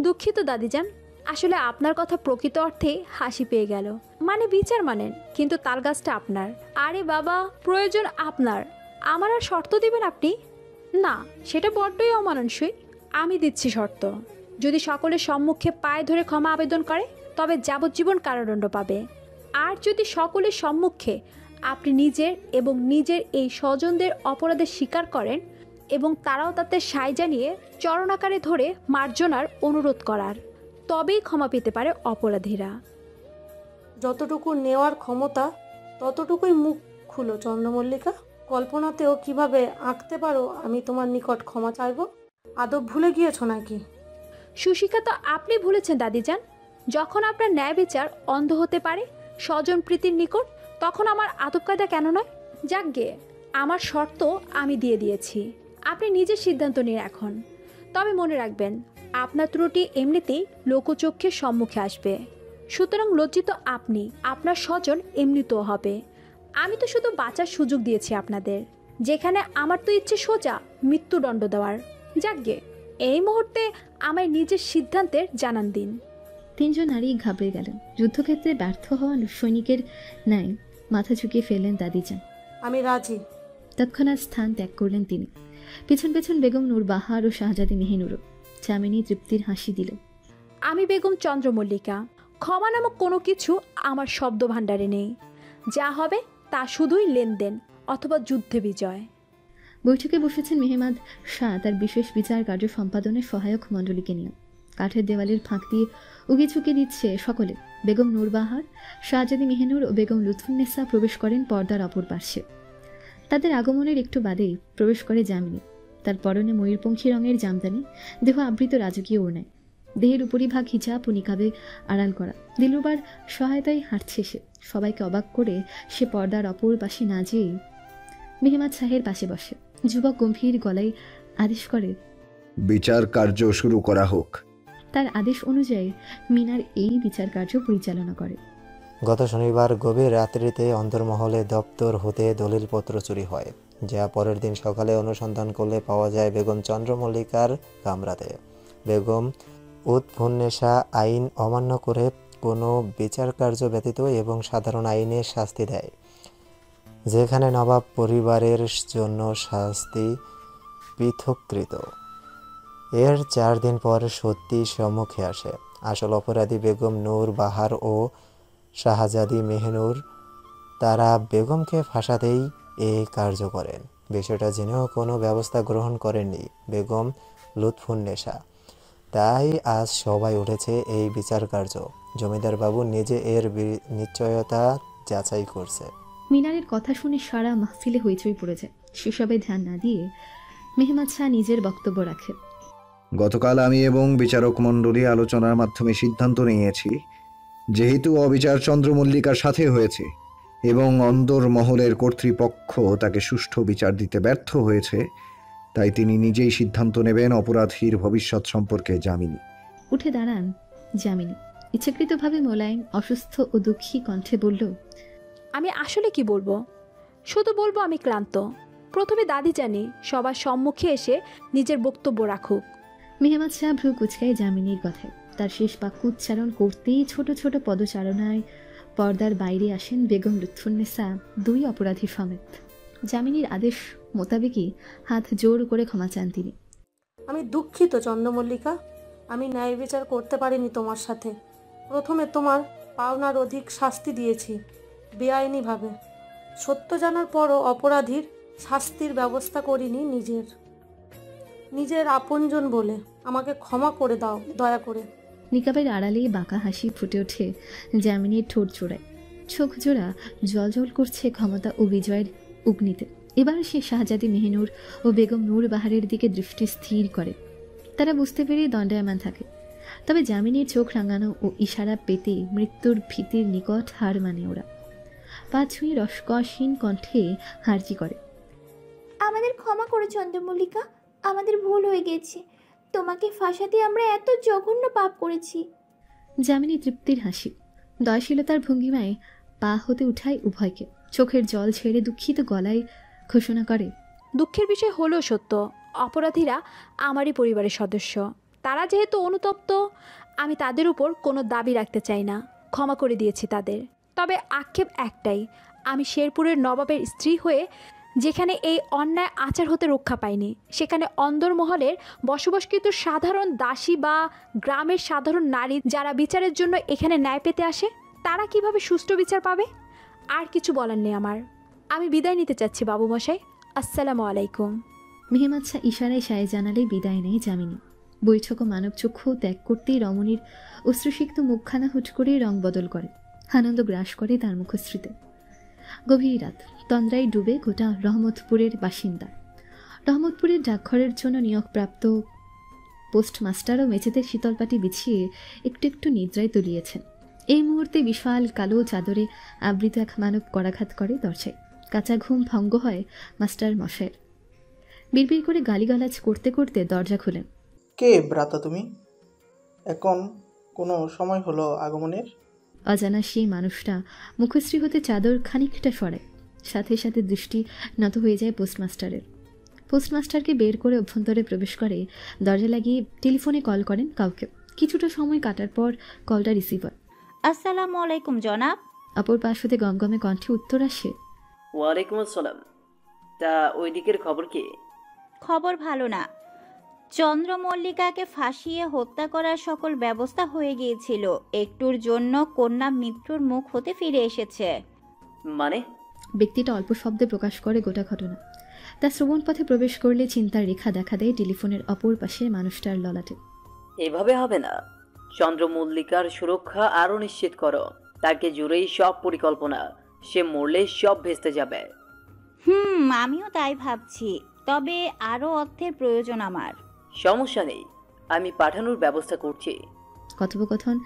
দুঃখিত দাদিজান, আসলে আপনার কথা প্রকৃত অর্থে হাসি পেয়ে গেল। মানে বিচার মানেন, কিন্তু তাল গাছটা আপনার। আরে বাবা, প্রয়োজন আপনার, আমার আর শর্ত দিবেন আপনি? না, সেটা বড্ডই অমানুষই। আমি দিচ্ছি শর্ত, যদি সকলের সম্মুখে পায়ে ধরে ক্ষমা আবেদন করে তবে যাবজ্জীবন কারাদণ্ড পাবে। আর যদি সকলের সম্মুখে আপনি নিজের এবং নিজের এই স্বজনদের অপরাধের স্বীকার করেন এবং তারাও তাতে সায় জানিয়ে চরণাকারে ধরে মার্জনার অনুরোধ করার, তবেই ক্ষমা পেতে পারে অপরাধীরা। যতটুকু নেওয়ার ক্ষমতা ততটুকুই মুখ খুলো চন্দ্রমল্লিকা। কল্পনাতেও কিভাবে আঁকতে পারো আমি তোমার নিকট ক্ষমা চাইব? আদব ভুলে গিয়েছো নাকি? সুশিক্ষা তো আপনি ভুলেছেন দাদিজান। যখন আপনার ন্যায় বিচার অন্ধ হতে পারে স্বজন প্রীতির নিকট, তখন আমার আদব কায়দা কেন নয়? যাকগে, আমার শর্ত আমি দিয়ে দিয়েছি, আপনি নিজের সিদ্ধান্ত নিন এখন। তবে মনে রাখবেন, আপনার ত্রুটি এমনিতেই লোকচক্ষের সম্মুখে আসবে, সুতরাং লজ্জিত আপনি, আপনার স্বজন এমনিতেও হবে। আমি তো শুধু বাঁচার সুযোগ দিয়েছি আপনাদের, যেখানে আমার তো ইচ্ছে সোজা মৃত্যুদণ্ড দেওয়ার। যাকগে, এই মুহূর্তে আমায় নিজের সিদ্ধান্তের জানান দিন। তিনজন নারী ঘাবড়ে গেলেন। যুদ্ধক্ষেত্রে ব্যর্থ হওয়া সৈনিকের ন্যায় মাথা ঝুঁকিয়ে ফেললেন দাদিজান। আমি রাজি। তৎক্ষণাৎ স্থান ত্যাগ করলেন তিনি। পিছন পেছন বেগম নূর বাহার ও শাহজাদি মেহিনুরও। চামিনী তৃপ্তির হাসি দিল। আমি বেগম চন্দ্রমল্লিকা। ক্ষমা নামক কোনো কিছু আমার শব্দ ভাণ্ডারে নেই। যা হবে তা শুধুই লেনদেন অথবা যুদ্ধে বিজয়। বৈঠকে বসেছেন মেহমাদ শাহ তার বিশেষ বিচার কার্য সম্পাদনের সহায়ক মণ্ডলীকে নিয়ে। কাঠের দেওয়ালের ফাঁক দিয়ে উগি ঝুঁকি দিচ্ছে সকলে। বেগম নূরবাহার, শাহজাদি মেহিনুর ও বেগম লুৎফুন্নেসা প্রবেশ করেন পর্দার অপর পার্শ্বে। তাদের আগমনের একটু বাদেই প্রবেশ করে যামিনী। তার পরনে ময়ূরপঙ্খী রঙের জামদানি, দেহ আবৃত রাজকীয় ওড়নায়, দেহের উপরিভাগ হিজাব ও নিকাবে আড়াল করা। দিলরুবার সহায়তায় হাঁটছে সে। সবাইকে অবাক করে সে পর্দার অপর পাশে না যেয়ে মেহমাদ শাহের পাশে বসে। যুবক গম্ভীর গলায় আদেশ করে, বিচার কার্য শুরু করা হোক। তার আদেশ অনুযায়ী মিনার এই বিচার কার্য পরিচালনা করে। গত শনিবার গভীর রাত্রিতে অন্তর্মহলে দপ্তর হতে দলিলপত্র চুরি হয়, যা পরের দিন সকালে অনুসন্ধান করলে পাওয়া যায় বেগম চন্দ্রমল্লিকার কামরাতে। বেগম উৎফুন্নেসা আইন অমান্য করে কোনো বিচার কার্য ব্যতীত এবং সাধারণ আইনে শাস্তি দেয়, যেখানে নবাব পরিবারের জন্য শাস্তি পৃথককৃত। এর 4 দিন পর সত্যি সম্মুখে আসে। আসল অপরাধী বেগম নূর বাহার ও শাহজাদি মেহনুর। তারা বেগমকে ফাঁসাতেই এই কার্য করেন। বিষয়টা জেনেও কোনো ব্যবস্থা গ্রহণ করেননি বেগম লুৎফুন্নেসা। তাই আজ সবাই উঠেছে এই বিচার কার্য। জমিদার বাবু নিজে এর নিশ্চয়তা যাচাই করছে। মিনারের কথা শুনে সারা মাহফিলে হইচই পড়ে যায়। সেসবে ধ্যান না দিয়ে মেহমাদ শাহ নিজের বক্তব্য রাখে। গতকাল আমি এবং বিচারক মণ্ডলী আলোচনার মাধ্যমে সিদ্ধান্ত নিয়েছি, যেহেতু অবিচার চন্দ্রমল্লিকার সাথে হয়েছে এবং অন্দরমহলের কর্তৃপক্ষ তাকে সুষ্ঠু বিচার দিতে ব্যর্থ হয়েছে, তাই তিনি নিজেই সিদ্ধান্ত নেবেন অপরাধীর ভবিষ্যৎ সম্পর্কে। যামিনী উঠে দাঁড়ান যামিনী। ইচ্ছাকৃতভাবে মোলায়েম, অসুস্থ ও দুঃখী কণ্ঠে বলল, আমি আসলে কি বলবো? শুধু বলবো আমি ক্লান্ত। প্রথমে দাদি জানি সবার সম্মুখে এসে নিজের বক্তব্য রাখুক। মেহমাদ শাহ ভ্রু কুচকায় যামিনীর কথায়। তার শেষ বাক্য উচ্চারণ করতেই ছোট ছোট পদচারণায় পর্দার বাইরে আসেন বেগম লুৎফুন্নেসা, 2 অপরাধী সমেত। যামিনীর আদেশ মোতাবেকই হাত জোর করে ক্ষমা চান তিনি। আমি দুঃখিত চন্দ্রমল্লিকা, আমি ন্যায় বিচার করতে পারিনি তোমার সাথে। প্রথমে তোমার পাওনার অধিক শাস্তি দিয়েছি বেআইনিভাবে। সত্য জানার পরও অপরাধীর শাস্তির ব্যবস্থা করিনি নিজের আপনজন বলে। আমাকে ক্ষমা করে দাও দয়া করে। নিকাবের আড়ালেই বাঁকা হাসি ফুটে ওঠে যামিনীর ঠোঁট জোড়ায়। চোখ জোড়া জলজল করছে ক্ষমতা ও বিজয়ের অগ্নিতে। এবার সে শাহজাদি মেহনুর ও বেগম নূর বাহারের দিকে দৃষ্টি স্থির করে। তারা বুঝতে পেরে দণ্ডায়মান থাকে। তবে যামিনীর চোখ রাঙানো ও ইশারা পেতে মৃত্যুর ভীতির নিকট হার মানে ওরা। পা ছুঁয়ে রসকসহীন কণ্ঠে হার্জি করে, আমাদের ক্ষমা করে চন্দ্রমল্লিকা, আমাদের ভুল হয়ে গেছে। তোমাকে ফাঁসাতে আমরা এত জঘন্য পাপ করেছি। যামিনী তৃপ্তির হাসি, দয়াশীলতার ভঙ্গিমায় পা হতে উঠায় উভয়কে। চোখের জল ছেড়ে দুঃখিত গলায় ঘোষণা করে, দুঃখের বিষয় হলেও সত্য, অপরাধীরা আমারই পরিবারের সদস্য। তারা যেহেতু অনুতপ্ত, আমি তাদের উপর কোনো দাবি রাখতে চাই না, ক্ষমা করে দিয়েছি তাদের। তবে আক্ষেপ একটাই, আমি শেরপুরের নবাবের স্ত্রী হয়ে যেখানে এই অন্যায় আচার হতে রক্ষা পাইনি, সেখানে অন্দরমহলের বসবাসকৃত সাধারণ দাসী বা গ্রামের সাধারণ নারী যারা বিচারের জন্য এখানে ন্যায় পেতে আসে, তারা কিভাবে সুষ্ঠু বিচার পাবে? আর কিছু বলার নেই আমার। আমি বিদায় নিতে চাচ্ছি বাবু মশাই। আসসালামু আলাইকুম। মেহমাদ শাহ ইশারায় সায় জানালে বিদায় নেয় যামিনী। বৈঠক ও মানব চক্ষু ত্যাগ করতেই রমণীর অশ্রুসিক্ত মুখখানা হুট করে রং বদল করে, আনন্দ গ্রাস করে তার মুখশ্রীতে। গভীর রাত, তন্দ্রায় ডুবে গোটা রহমতপুরের বাসিন্দা। রহমতপুরের ডাকঘরের জন্য নিয়োগপ্রাপ্ত পোস্টমাস্টারও মেঝেতে শীতলপাটি বিছিয়ে একটু একটু নিদ্রায় তলিয়েছেন। এই মুহূর্তে বিশাল কালো চাদরে আবৃত এক মানব করাঘাত করে দরজায়। কাঁচা ঘুম ভঙ্গ হয় মাস্টার মশাইয়ের। বিড়বিড় করে গালিগালাজ করতে করতে দরজা খুলেন। কে ব্রাতা তুমি? এখন কোনো সময় হলো আগমনের? অজানা সেই মানুষটা মুখশ্রী হতে চাদর খানিকটা সরায়, সাথে সাথে দৃষ্টি নত হয়ে যায় পোস্টমাস্টারের। পোস্টমাস্টারকে বের করে অভ্যন্তরে প্রবেশ করে দরজা লাগিয়ে টেলিফোনে কল করেন কাউকে। কিছুটা সময় কাটার পর কলটা রিসিভ হয়। আসসালামু আলাইকুম জনাব। অপর পাশ হতে গমগমে কণ্ঠে উত্তর আসে, ওয়ালাইকুম আসসালাম। তা ওই দিকের খবর কি? খবর ভালো না। চন্দ্রমল্লিকাকে ফাঁসিয়ে হত্যা করার সকল ব্যবস্থা হয়ে গিয়েছিল। একটুর জন্য কন্যা মৃত্যুর মুখ হতে ফিরে এসেছে। মানে? ব্যক্তিটা অল্প শব্দে প্রকাশ করে গোটা ঘটনা। তার শ্রবণ পথে প্রবেশ করলে চিন্তার রেখা দেখা দেয় টেলিফোনের অপর পাশে মানুষটার ললাটে। এভাবে হবে না। চন্দ্রমল্লিকার সুরক্ষা আরো নিশ্চিত করো। তাকে জুড়েই সব পরিকল্পনা। সে মরলে সব ভেস্তে যাবে। আমিও তাই ভাবছি। তবে আরো অর্থের প্রয়োজন আমার। সমস্যা নেই, আমি পাঠানোর ব্যবস্থা করছি। কথোপকথন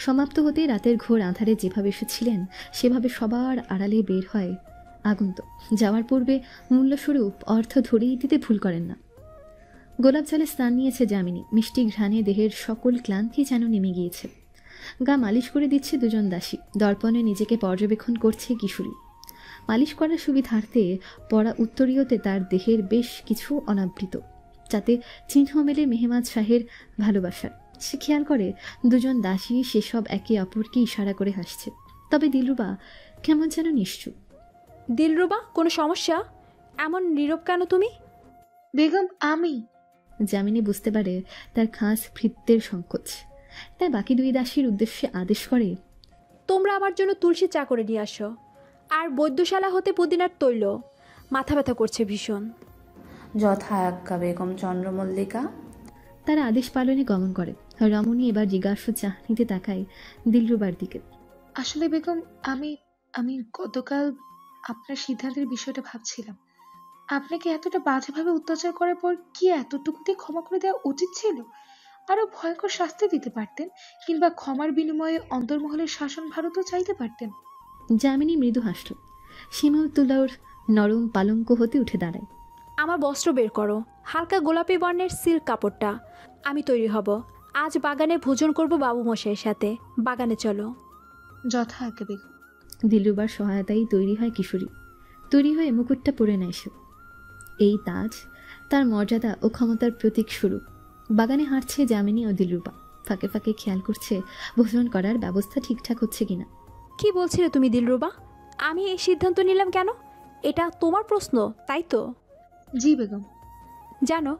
সমাপ্ত হতেই রাতের ঘোর আঁধারে যেভাবে এসেছিলেন সেভাবে সবার আড়ালে বের হয় আগন্তুক। যাওয়ার পূর্বে মূল্যস্বরূপ অর্থ ধরিয়ে দিতে ভুল করেন না। গোলাপ জলে স্নান নিয়েছে যামিনী। মিষ্টি ঘ্রাণে দেহের সকল ক্লান্তি যেন নেমে গিয়েছে। গা মালিশ করে দিচ্ছে দুজন দাসী। দর্পণে নিজেকে পর্যবেক্ষণ করছে কিশোরী। মালিশ করার সুবিধার্থে পরা উত্তরীয়তে তার দেহের বেশ কিছু অনাবৃত, যাতে চিহ্ন মেলে মেহমাদ শাহের ভালোবাসার। সে খেয়াল করে দুজন দাসী সেসব একে অপরকে ইশারা করে হাসছে। তবে দিলরুবা কেমন যেন নিশ্চুপ। দিলরুবা, কোনো সমস্যা? এমন নীরব কেন তুমি? বেগম, আমি। যামিনী বুঝতে পারে তার খাস ভৃত্যের সংকোচ, তাই বাকি দুই দাসীর উদ্দেশ্যে আদেশ করে, তোমরা আমার জন্য তুলসী চা করে নিয়ে আসো, আর বৈদ্যশালা হতে পুদিনার তৈল। মাথা ব্যথা করছে ভীষণ। যথা আজ্ঞা বেগম চন্দ্রমল্লিকা। তারা আদেশ পালনে গমন করে। রমণী এবার জিজ্ঞাসু চাহনিতে তাকায় দিলরুবার দিকে। আসলে বেগম, আমি গতকাল আপনার সিদ্ধান্তের বিষয়টা ভাবছিলাম। আপনাকে এতটা বাজেভাবে অত্যাচার করার পর কি এতটুকুতে ক্ষমা করে দেওয়া উচিত ছিল? আরো ভয়ঙ্কর শাস্তি দিতে পারতেন, কিংবা ক্ষমার বিনিময়ে অন্তর্মহলের শাসন ভারতও চাইতে পারতেন। যামিনী মৃদু হাসল। শিমুল তুলার নরম পালঙ্ক হতে উঠে দাঁড়ায়। আমার বস্ত্র বের করো, হালকা গোলাপি বর্ণের সিল্ক কাপড়টা। আমি তৈরি হব। আজ বাগানে ভোজন করব বাবু মশাইয়ের সাথে। বাগানে চলো। যথা আজ্ঞা বেগম। দিলরুবার সহায়তায় তৈরি হয় কিশোরী। তৈরি হয়ে মুকুটটা পরে নেয় সে। এই তাজ তার মর্যাদা ও ক্ষমতার প্রতীক স্বরূপ। বাগানে হাঁটছে যামিনী ও দিলরুবা। ফাঁকে ফাঁকে খেয়াল করছে ভোজন করার ব্যবস্থা ঠিকঠাক হচ্ছে কিনা। কি বলছিলে তুমি দিলরুবা? আমি এই সিদ্ধান্ত নিলাম কেন? এটা তোমার প্রশ্ন, তাই তো? জি বেগম। জানো,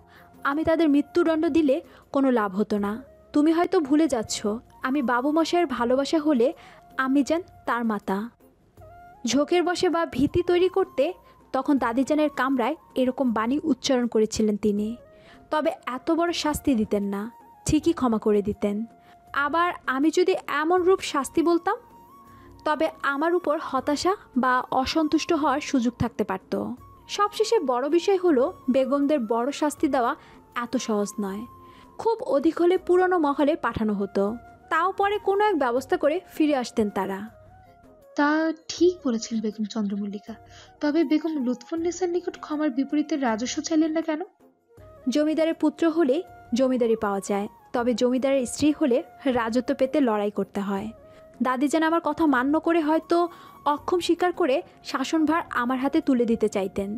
আমি তাদের মৃত্যুদণ্ড দিলে কোনো লাভ হতো না। তুমি হয়তো ভুলে যাচ্ছ, আমি বাবু মশাইয়ের ভালোবাসা হলে আমি যান তার মাতা। ঝোঁকের বসে বা ভীতি তৈরি করতে তখন দাদিজানের কামরায় এরকম বাণী উচ্চারণ করেছিলেন তিনি। তবে এত বড় শাস্তি দিতেন না, ঠিকই ক্ষমা করে দিতেন। আবার আমি যদি এমন রূপ শাস্তি বলতাম, তবে আমার উপর হতাশা বা অসন্তুষ্ট হওয়ার সুযোগ থাকতে পারত। সবশেষে বড় বিষয় হলো, বেগমদের বড় শাস্তি দেওয়া এত সহজ নয়। খুব অধিক হলে পুরনো মহলে পাঠানো হতো, তাও পরে কোনো এক ব্যবস্থা করে ফিরে আসতেন তারা। তা ঠিক বলেছেন বেগম চন্দ্রমল্লিকা। তবে বেগম লুৎফুন্নেসার নিকট ক্ষমার বিপরীতে রাজস্ব চাইলেন না কেন? জমিদারের পুত্র হলে জমিদারি পাওয়া যায়, তবে জমিদারের স্ত্রী হলে রাজত্ব পেতে লড়াই করতে হয়। দাদিজান আমার কথা মান্য করে হয়তো অক্ষম স্বীকার করে শাসনভার আমার হাতে তুলে দিতে চাইতেন।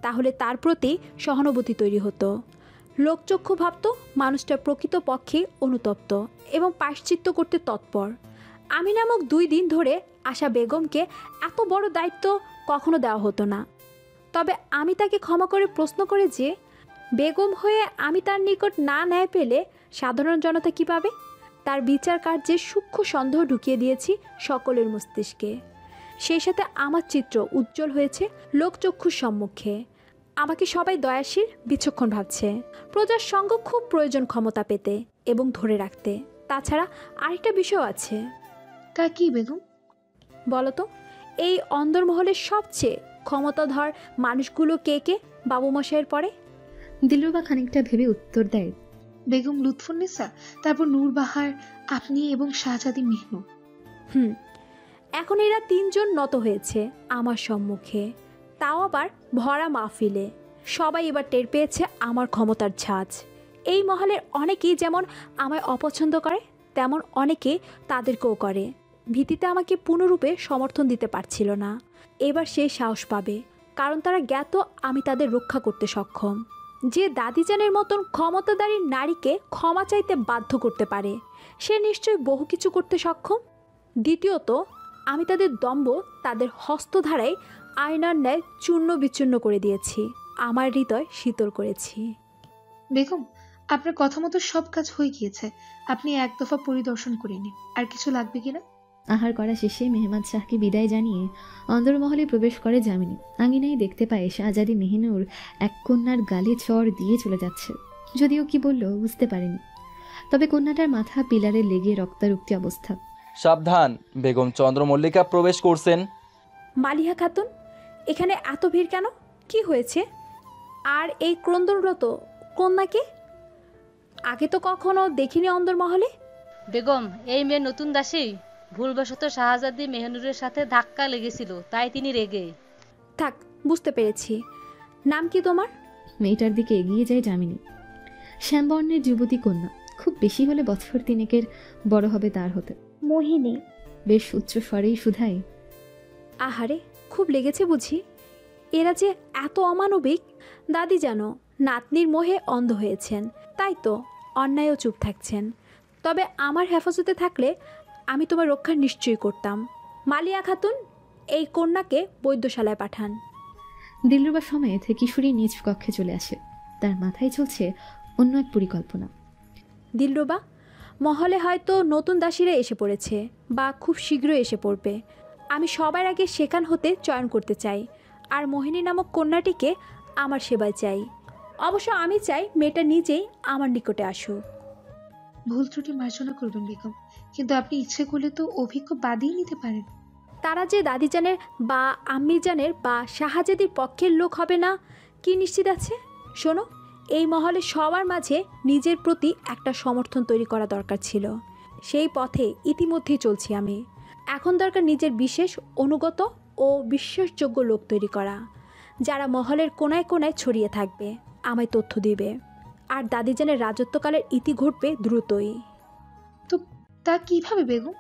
তাহলে তার প্রতি সহানুভূতি তৈরি হতো। লোকচক্ষু ভাবত মানুষটা প্রকৃতপক্ষে অনুতপ্ত এবং প্রায়শ্চিত্ত করতে তৎপর। আমি নামক 2 দিন ধরে আশা বেগমকে এত বড় দায়িত্ব কখনো দেওয়া হতো না। তবে আমি তাকে ক্ষমা করে প্রশ্ন করে যে বেগম হয়ে আমি তার নিকট না ন্যায় পেলে সাধারণ জনতা কী পাবে? তার বিচার কার্যে সূক্ষ্ম সন্দেহ ঢুকিয়ে দিয়েছি সকলের মস্তিষ্কে। সেই সাথে আমার চিত্র উজ্জ্বল হয়েছে লোকচক্ষুর সম্মুখে। আমাকে সবাই দয়াশীল বিচক্ষণ ভাবছে। প্রজার সঙ্গ খুব প্রয়োজন ক্ষমতা পেতে এবং ধরে রাখতে। তাছাড়া আরেকটা বিষয় আছে। তা কি বেগম? বলতো, এই অন্দরমহলের সবচেয়ে ক্ষমতাধর মানুষগুলো কে কে বাবুমশাইয়ের পরে? দিলরুবা খানিকটা ভেবে উত্তর দেয়, বেগম লুৎফুন্নেসা, তারপর নূরবাহার, আপনি এবং শাহজাদি মেহনু। এখন এরা 3 জন নত হয়েছে আমার সম্মুখে, তাও আবার ভরা মাহফিলে। সবাই এবার টের পেয়েছে আমার ক্ষমতার ঝাঁজ। এই মহলের অনেকেই যেমন আমায় অপছন্দ করে, তেমন অনেকে তাদেরকেও করে। ভীতিতে আমাকে পূর্ণরূপে সমর্থন দিতে পারছিল না। এবার সেই সাহস পাবে, কারণ তারা জ্ঞাত আমি তাদের রক্ষা করতে সক্ষম। যে দাদিজানের মতন ক্ষমতাধারী নারীকে ক্ষমা চাইতে বাধ্য করতে পারে, সে নিশ্চয়ই বহু কিছু করতে সক্ষম। দ্বিতীয়ত, আমি তাদের দম্ভ তাদের হস্তধারায় আয়নার ন্যায় চূর্ণ বিচূর্ণ করে দিয়েছি, আমার হৃদয় শীতল করেছি। বেগম, আপনার কথা মতো সব কাজ হয়ে গিয়েছে। আপনি 1 দফা পরিদর্শন করে নিন। আর কিছু লাগবে কিনা? আহার করা শেষে মেহমান শাহকে বিদায় জানিয়ে অন্দরমহলে প্রবেশ করে যামিনী। আঙিনায় দেখতে পায় শাহজাদি মেহিনুর এক কন্যার গালে চড় দিয়ে চলে যাচ্ছে। যদিও কি বলল বুঝতে পারেনি, তবে কন্যাটার মাথা পিলারে লেগে রক্তারক্তি অবস্থা। সাবধান, বেগম চন্দ্রমল্লিকা প্রবেশ করছেন। মালিহা খাতুন, এখানে এত ভিড় কেন? কি হয়েছে? আর এই ক্রন্দনরত কন্যাকে আগে তো কখনো দেখিনি অন্দরমহলে। বেগম, এই মেয়ে নতুন দাসী। ভুলবশত শাহজাদি মেহনুরের সাথে ধাক্কা লেগেছিল, তাই তিনি রেগে। থাক, বুঝতে পেরেছি। নাম কি তোমার? মেয়েটার দিকে এগিয়ে যায় যামিনী। শ্যামবর্ণের যুবতী কন্যা, খুব বেশি হলে বছর 3 বড় হবে তার হতে। মোহিনী। বেশ উচ্চ স্বরেই শুধায়, আহারে, খুব লেগেছে বুঝি? এরা যে এত অমানবিক। দাদি জানো, নাতনির মোহে অন্ধ হয়েছেন, তাই তো অন্যায়ও চুপ থাকছেন। তবে আমার হেফাজতে থাকলে আমি তোমার রক্ষা নিশ্চয়ই করতাম। মালিয়া খাতুন, এই কন্যাকে বৈদ্যশালায় পাঠান। দিলরুবা সমেত কিশোরী নিজ কক্ষে চলে আসে। তার মাথায় চলছে অন্য এক পরিকল্পনা। দিলরুবা, মহলে হয়তো নতুন দাসীরা এসে পড়েছে বা খুব শীঘ্রই এসে পড়বে। আমি সবার আগে সেখান হতে চয়ন করতে চাই, আর মোহিনী নামক কন্যাটিকে আমার সেবায় চাই। অবশ্য আমি চাই মেয়েটা নিজেই আমার নিকটে আসুক। ভুল ত্রুটি মার্জনা করবেন বেগম, কিন্তু আপনি ইচ্ছে করলে তো অভিজ্ঞ বাদিয়ে নিতে পারেন। তারা যে দাদিজানের বা আম্মিজানের বা শাহজাদির পক্ষের লোক হবে না কি নিশ্চিত আছে? শোনো, এই মহলে সবার মাঝে নিজের প্রতি একটা সমর্থন তৈরি করা দরকার ছিল। সেই পথে ইতিমধ্যেই চলছি আমি। এখন দরকার নিজের বিশেষ অনুগত ও বিশ্বাসযোগ্য লোক তৈরি করা, যারা মহলের কোনায় কোনায় ছড়িয়ে থাকবে, আমায় তথ্য দিবে। আর দাদিজানের রাজত্বকালের ইতি ঘটবে দ্রুতই। তো তা কিভাবে বেগম?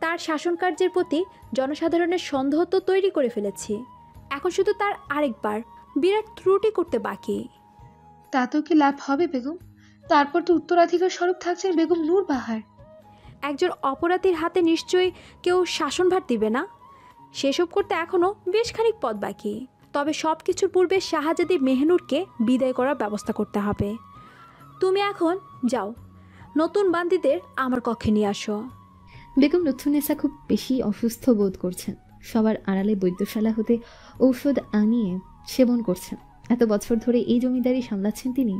তার শাসনকার্যের প্রতি জনসাধারণের সন্দেহ তো তৈরি করে ফেলেছি। এখন শুধু তার আরেকবার বিরাট ত্রুটি করতে বাকি। তাতেও কি লাভ হবে বেগম? তারপর তো উত্তরাধিকার স্বরূপ থাকছেন বেগম নূরবাহার। একজন অপরাধীর হাতে নিশ্চয়ই কেউ শাসনভার দিবে না। সেসব করতে এখনও বেশ খানিক পথ বাকি। তবে সব কিছুর পূর্বে শাহজাদি মেহনুরকে বিদায় করার ব্যবস্থা করতে হবে। তুমি এখন যাও, নতুন বান্দিদের আমার কক্ষে নিয়ে আসো। বেগম লুৎফুন্নেসা খুব বেশি অসুস্থ বোধ করছেন। সবার আড়ালে বৈদ্যশালা হতে ঔষধ আনিয়ে সেবন করছেন। এত বছর ধরে এই জমিদারি সামলাচ্ছেন তিনি।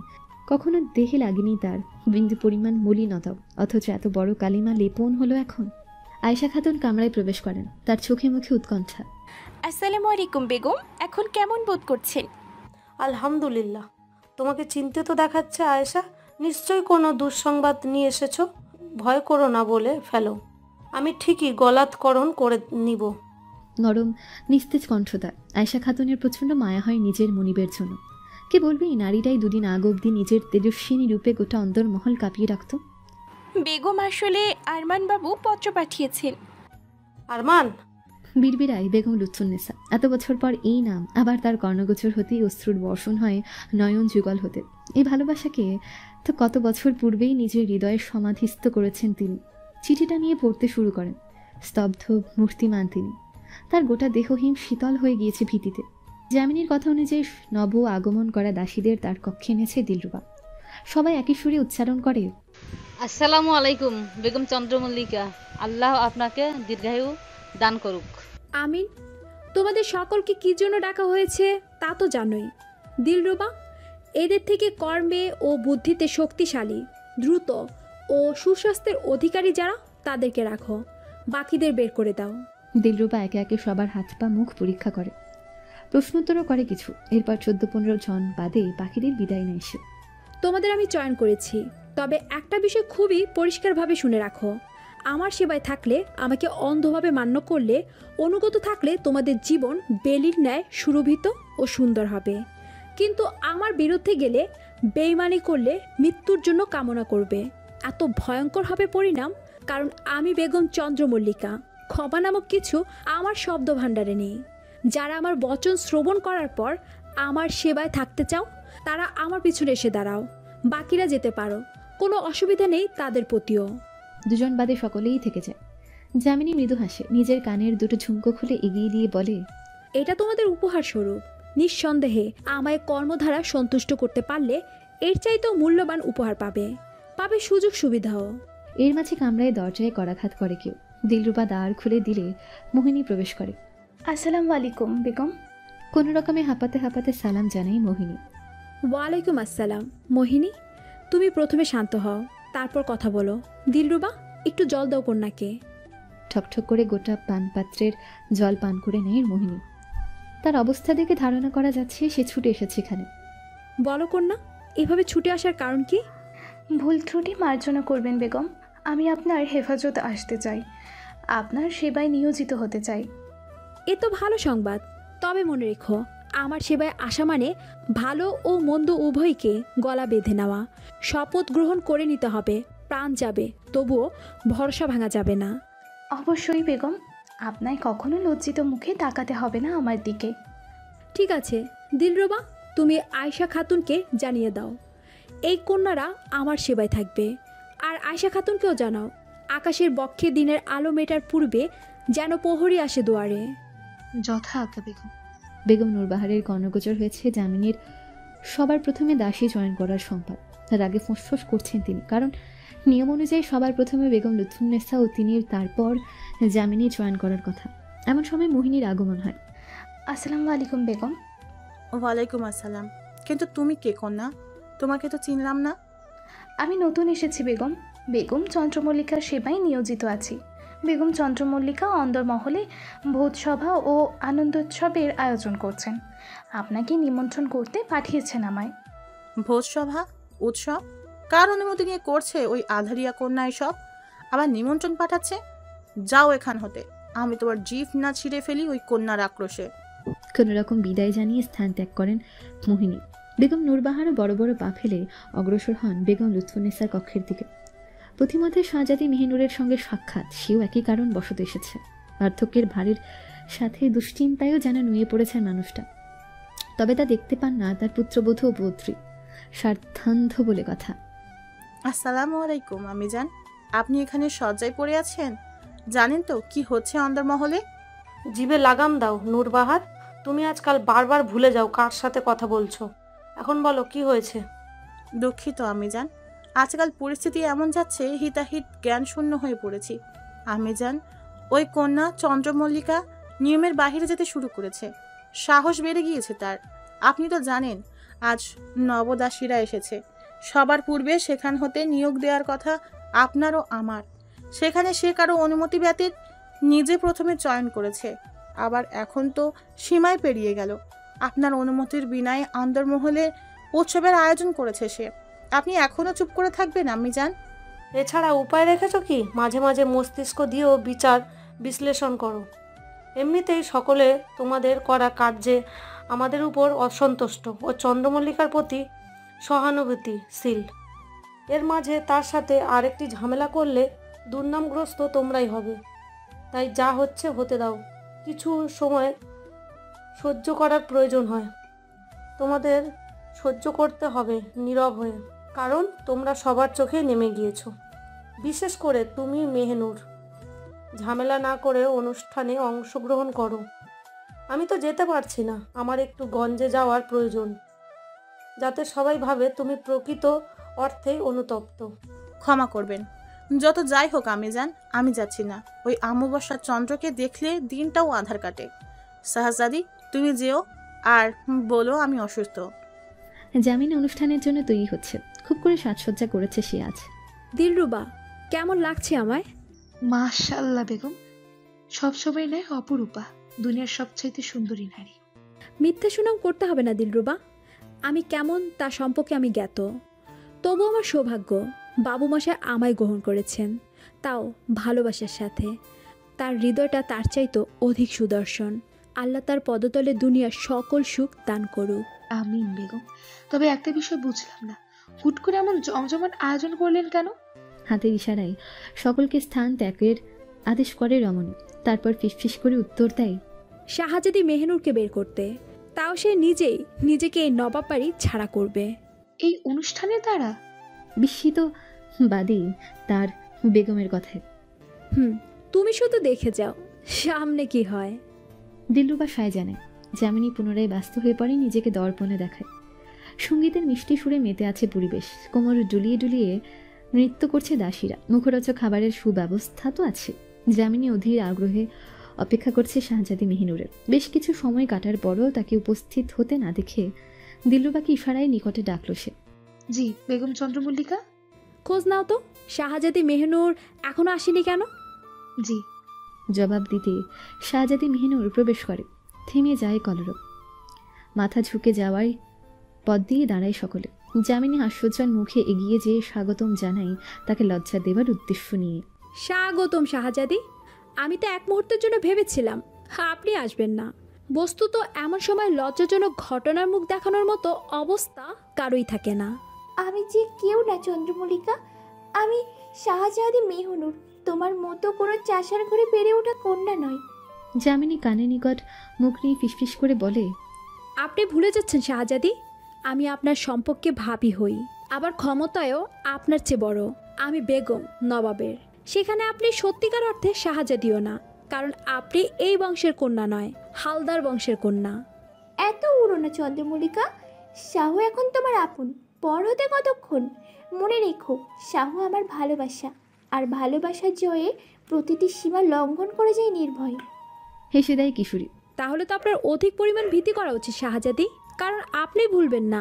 কখনো দেহে লাগেনি তার বিন্দু পরিমাণ মলিনতা, অথচ এত বড় কালিমা লেপন হলো এখন। আয়েশা খাতুন কামরায় প্রবেশ করেন, তার চোখে মুখে উৎকণ্ঠা। আসসালামু আলাইকুম বেগম, এখন কেমন বোধ করছেন? আলহামদুলিল্লাহ। তোমাকে চিনতে তো দেখাচ্ছে আয়েশা। নিশ্চয়ই কোনো দুঃসংবাদ নিয়ে এসেছো। ভয় করো না বলে ফেলো, আমি ঠিকই গলাৎকরণ করে নিব। নরম নিস্তেজ কণ্ঠতা। আয়েশা খাতুনের প্রচণ্ড মায়া হয় নিজের মনিবের জন্য। কে বলবে এই নারীটাই দুদিন আগ অবধি নিজের তেজস্বিনী রূপে গোটা অন্দরমহল কাঁপিয়ে রাখত। বেগম, আসলে আরমান বাবু পত্র পাঠিয়েছেন। আরমান? বিড়বিড়াই বেগম লুৎফুন্নেসা। এত বছর পর এই নাম আবার তার কর্ণগোচর হতেই অশ্রুর বর্ষণ হয় নয়ন যুগল হতে। এই ভালোবাসাকে তো কত বছর পূর্বেই নিজের হৃদয়ে সমাধিস্থ করেছেন তিনি। চিঠিটা নিয়ে পড়তে শুরু করেন। স্তব্ধ মূর্তিমান তিনি। তার গোটা দেহহীন শীতল হয়ে গিয়েছে ভীতিতে। যামিনীর কথা অনুযায়ী নব আগমন করা দাসীদের তার কক্ষে এনেছে দিলরুবা। সবাই একই সুরে উচ্চারণ করে, আসসালামু আলাইকুম বেগম চন্দ্রমল্লিকা, আল্লাহ আপনাকে দীর্ঘায়ু দান করুক। আমিন। তোমাদের সকলকে কি জন্য ডাকা হয়েছে তা তো জানোই। দিলরুবা, এদের থেকে কর্মে ও বুদ্ধিতে শক্তিশালী, দ্রুত ও সুস্বাস্থ্যের অধিকারী যারা তাদেরকে রাখো, বাকিদের বের করে দাও। দিলরুবা একে একে সবার হাত পা মুখ পরীক্ষা করে, প্রশ্নোত্তরও করে কিছু। এরপর 14-15 জন বাদে বাকিদের বিদায় নেয় সে। তোমাদের আমি চয়ন করেছি, তবে একটা বিষয় খুবই পরিষ্কারভাবে শুনে রাখো। আমার সেবায় থাকলে, আমাকে অন্ধভাবে মান্য করলে, অনুগত থাকলে তোমাদের জীবন বেলির ন্যায় সুরভিত ও সুন্দর হবে। কিন্তু আমার বিরুদ্ধে গেলে, বেইমানি করলে মৃত্যুর জন্য কামনা করবে। এত ভয়ঙ্কর হবে পরিণাম, কারণ আমি বেগম চন্দ্রমল্লিকা। ক্ষমা নামক কিছু আমার শব্দ ভাণ্ডারে নেই। যারা আমার বচন শ্রবণ করার পর আমার সেবায় থাকতে চাও, তারা আমার পিছনে এসে দাঁড়াও। বাকিরা যেতে পারো, কোনো অসুবিধা নেই তাদের প্রতিও। দুজন বাদে সকলেই থেকে যায়। যামিনী মৃদু হাসে, নিজের কানের দুটো ঝুমকো খুলে এগিয়ে দিয়ে বলে, এটা তোমাদের উপহার স্বরূপ। নিঃসন্দেহে আমায় কর্মধারা সন্তুষ্ট করতে পারলে এর চাইতেও মূল্যবান উপহার পাবে, পাবে সুযোগ সুবিধাও। এর মাঝে কামরায় দরজায় করাঘাত করে কেউ। দিলরুবা দ্বার খুলে দিলে মোহিনী প্রবেশ করে। আসসালামু আলাইকুম বেগম। কোনো রকমে হাঁপাতে হাঁপাতে সালাম জানাই মোহিনী। ওয়ালাইকুম আসসালাম। মোহিনী, তুমি প্রথমে শান্ত হও, তারপর কথা বলো। দিলরুবা, একটু জল দাও কন্যাকে। ঠকঠক করে গোটা পানপাত্রের জল পান করে নেয় মোহিনী। তার অবস্থা দেখে ধারণা করা যাচ্ছে সে ছুটে এসেছে এখানে। বলো কন্যা, এভাবে ছুটে আসার কারণ কি? ভুল ত্রুটি মার্জনা করবেন বেগম। আমি আপনার হেফাজতে আসতে চাই, আপনার সেবায় নিয়োজিত হতে চাই। এ তো ভালো সংবাদ। তবে মনে রেখো, আমার সেবায় আসা মানে ভালো ও মন্দ উভয়কে গলা বেঁধে নেওয়া। শপথ গ্রহণ করে নিতে হবে। প্রাণ যাবে, তবুও ভরসা ভাঙা যাবে না। অবশ্যই বেগম, আপনায় কখনো লজ্জিত মুখে তাকাতে হবে না আমার দিকে। ঠিক আছে দিলরুবা, তুমি আয়শা খাতুনকে জানিয়ে দাও এই কন্যারা আমার সেবায় থাকবে। আর আয়শা খাতুনকেও জানাও, আকাশের বক্ষে দিনের আলো মেটার পূর্বে যেন প্রহরী আসে দুয়ারে। যথা আজ্ঞা বেগম। বেগম নূরবাহারের কর্ণগোচর হয়েছে যামিনীর সবার প্রথমে দাসী চয়ন করার সংবাদ। তার আগে ফোঁসফোঁস করছেন তিনি, কারণ নিয়ম অনুযায়ী সবার প্রথমে বেগম লুৎফুন্নেসা ও তিনি, তারপর যামিনী চয়ন করার কথা। এমন সময় মোহিনীর আগমন হয়। আসসালামু আলাইকুম বেগম। ওয়ালাইকুম আসসালাম। কিন্তু তুমি কে কন্যা? তোমাকে তো চিনলাম না। আমি নতুন এসেছি বেগম। বেগম চন্দ্রমল্লিকার সেবায় নিয়োজিত আছি। বেগম চন্দ্রমল্লিকা অন্দরমহলে ভোজসভা ও আনন্দোৎসবের আয়োজন করছেন। আপনাকে নিমন্ত্রণ করতে পাঠিয়েছেন আমায়। ভোজসভা, উৎসব? কার অনুমতি নিয়ে করছে ওই আধারিয়া কন্যা এসব? আবার নিমন্ত্রণ পাঠাচ্ছে? যাও এখান হতে, আমি তোমার জিভ না ছিঁড়ে ফেলি ওই কন্যার আক্রোশে। কোনো রকম বিদায় জানিয়ে স্থান ত্যাগ করেন মোহিনী। বেগম নূরবাহারও বড় বড় পা ফেলে অগ্রসর হন বেগম লুৎফুন্নেসার কক্ষের দিকে। প্রতিমধ্যে শাহজাদি মেহিনুরের সঙ্গে সাক্ষাৎ, সেও একই কারণ বশত এসেছে। পার্থক্যের ভারের সাথে দুশ্চিন্তায়ও যেন নুয়ে পড়েছেন মানুষটা। তবে তা দেখতে পান না তার পুত্রবধূ ও পৌত্রী। স্বার্থান্ধ বলে কথা। আসসালামু আলাইকুম আমিজান, আপনি এখানে সজ্জায় পড়ে আছেন? জানেন তো কি হচ্ছে অন্দরমহলে? জিভে লাগাম দাও নূরবাহার, তুমি আজকাল বারবার ভুলে যাও কার সাথে কথা বলছো। এখন বলো কি হয়েছে। দুঃখিত আমিজান, আজকাল পরিস্থিতি এমন যাচ্ছে, হিতাহিত জ্ঞান শূন্য হয়ে পড়েছি। আমিজান, ওই কন্যা চন্দ্রমল্লিকা নিয়মের বাহিরে যেতে শুরু করেছে। সাহস বেড়ে গিয়েছে তার। আপনি তো জানেন আজ নবদাসীরা এসেছে। সবার পূর্বে সেখান হতে নিয়োগ দেওয়ার কথা আপনারও আমার। সেখানে সে কারো অনুমতি ব্যতীত নিজে প্রথমে চয়ন করেছে। আবার এখন তো সীমায় পেরিয়ে গেল। আপনার অনুমতির বিনায় অন্দরমহলে উৎসবের আয়োজন করেছে সে। আপনি এখনো চুপ করে থাকবেন আম্মিজান? এছাড়া উপায় রেখেছো কি? মাঝে মাঝে মস্তিষ্ক দিয়েও বিচার বিশ্লেষণ করো। এমনিতেই সকলে তোমাদের করা কার্যে আমাদের উপর অসন্তুষ্ট ও চন্দ্রমল্লিকার প্রতি সহানুভূতিশীল। এর মাঝে তার সাথে আরেকটি ঝামেলা করলে দুর্নামগ্রস্ত তোমরাই হবে। তাই যা হচ্ছে হতে দাও। কিছু সময় সহ্য করার প্রয়োজন হয়। তোমাদের সহ্য করতে হবে নীরব হয়ে, কারণ তোমরা সবার চোখে নেমে গিয়েছো। বিশেষ করে তুমি মেহনুর। ঝামেলা না করে অনুষ্ঠানে অংশগ্রহণ করো। আমি তো যেতে পারছি না, আমার একটু গঞ্জে যাওয়ার প্রয়োজন, যাতে সবাই ভাবে তুমি প্রকৃত অর্থেই অনুতপ্ত। ক্ষমা করবেন, যত যাই হোক আম্মিজান, আমি যাচ্ছি না। ওই অমাবস্যার চন্দ্রকে দেখলে দিনটাও আধার কাটে। শাহজাদি, তুমি যেও আর বলো আমি অসুস্থ। জামিন অনুষ্ঠানের জন্য তৈরি হচ্ছে, খুব করে সাজসজ্জা করেছে সে আজ। দিলরুবা, কেমন লাগছে আমায়? মাশাআল্লাহ বেগম, সবসময় নয় অপরূপা, দুনিয়ার সবচাইতে সুন্দরী নারী। মিথ্যা সুনাম করতে হবে না দিলরুবা, আমি কেমন তা সম্পর্কে আমি জ্ঞাত। তবু আমার সৌভাগ্য, বাবু মশাই আমায় গ্রহণ করেছেন, তাও ভালোবাসার সাথে। তার হৃদয়টা তার চাইতো অধিক সুদর্শন। আল্লাহ তার পদতলে দুনিয়ার সকল সুখ দান করুক। আমিন বেগম। তবে একটা বিষয় বুঝলাম না, হুট করে এমন জমজমাট আয়োজন করলেন কেন? হাতের ইশারায় সকলকে স্থান ত্যাগের আদেশ করে রমণী, তারপর ফিসফিস করে উত্তর দেয়, শাহজাদি মেহনুরকে বের করতে, তাও সে নিজেই নিজেকে এই নবাব বাড়ি ছাড়া করবে। এই অনুষ্ঠানের দ্বারা? বিস্মিত বাদী তার বেগমের কথায়। তুমি শুধু দেখে যাও সামনে কি হয়। দিলরুবা সায় জানে। যামিনী পুনরায় ব্যস্ত হয়ে পড়ে, নিজেকে দর্পণে দেখায়। সঙ্গীতের মিষ্টি সুরে মেতে আছে পরিবেশ, কোমর ডুলিয়ে ডুলিয়ে নৃত্য করছে দাসীরা, মুখরোচক খাবারের সুব্যবস্থা তো আছে। যামিনী অধীর আগ্রহে অপেক্ষা করছে শাহজাদি মেহিনুরের। বেশ কিছু সময় কাটার পরও তাকে উপস্থিত হতে না দেখে দিলরুবাকে ইশারায় নিকটে ডাকল সে। জি বেগম চন্দ্রমল্লিকা। খোঁজ নাও তো, শাহজাদি মেহনুর এখনো আসেনি কেন? জি। জবাব দিতে শাহজাদি মেহিনুর প্রবেশ করে। থেমে যায় কলরব, মাথা ঝুঁকে যাওয়ায় পথ দিয়ে দাঁড়ায় সকলে। যামিনী হাস্যোজ্জ্বল মুখে এগিয়ে যেয়ে স্বাগতম জানাই তাকে লজ্জা দেবার উদ্দেশ্য নিয়ে। স্বাগতম শাহজাদি, আমি তো এক মুহূর্তের জন্য ভেবেছিলাম আপনি আসবেন না। বস্তুত এমন সময় লজ্জাজনক ঘটনার মুখ দেখানোর মতো অবস্থা কারোই থাকে না। আমি যে কেউ না চন্দ্রমল্লিকা, আমি শাহজাদি মেহনুর, তোমার মতো কোনো চাষার ঘরে বেড়ে ওঠা কন্যা নয়। যামিনী কানে নিকট মুখ নিয়ে ফিসফিস করে বলে, আপনি ভুলে যাচ্ছেন শাহজাদি, আমি আপনার সম্পর্কে ভাবি হই, আবার ক্ষমতায়ও আপনার চেয়ে বড়। আমি বেগম নবাবের, সেখানে আপনি সত্যিকার অর্থে শাহজাদিও না, কারণ আপনি এই বংশের কন্যা নয়, হালদার বংশের কন্যা। এত উড়ো না চন্দ্রমল্লিকা, শাহু এখন তোমার আপন, পর হতে কতক্ষণ। মনে রেখো, শাহু আমার ভালোবাসা, আর ভালোবাসার জয়ে প্রতিটি সীমা লঙ্ঘন করে যায় নির্ভয়। হেসে দেয় কিশোরী। তাহলে তো আপনার অধিক পরিমাণ ভীতি করা উচিত শাহজাদি, কারণ আপনি ভুলবেন না,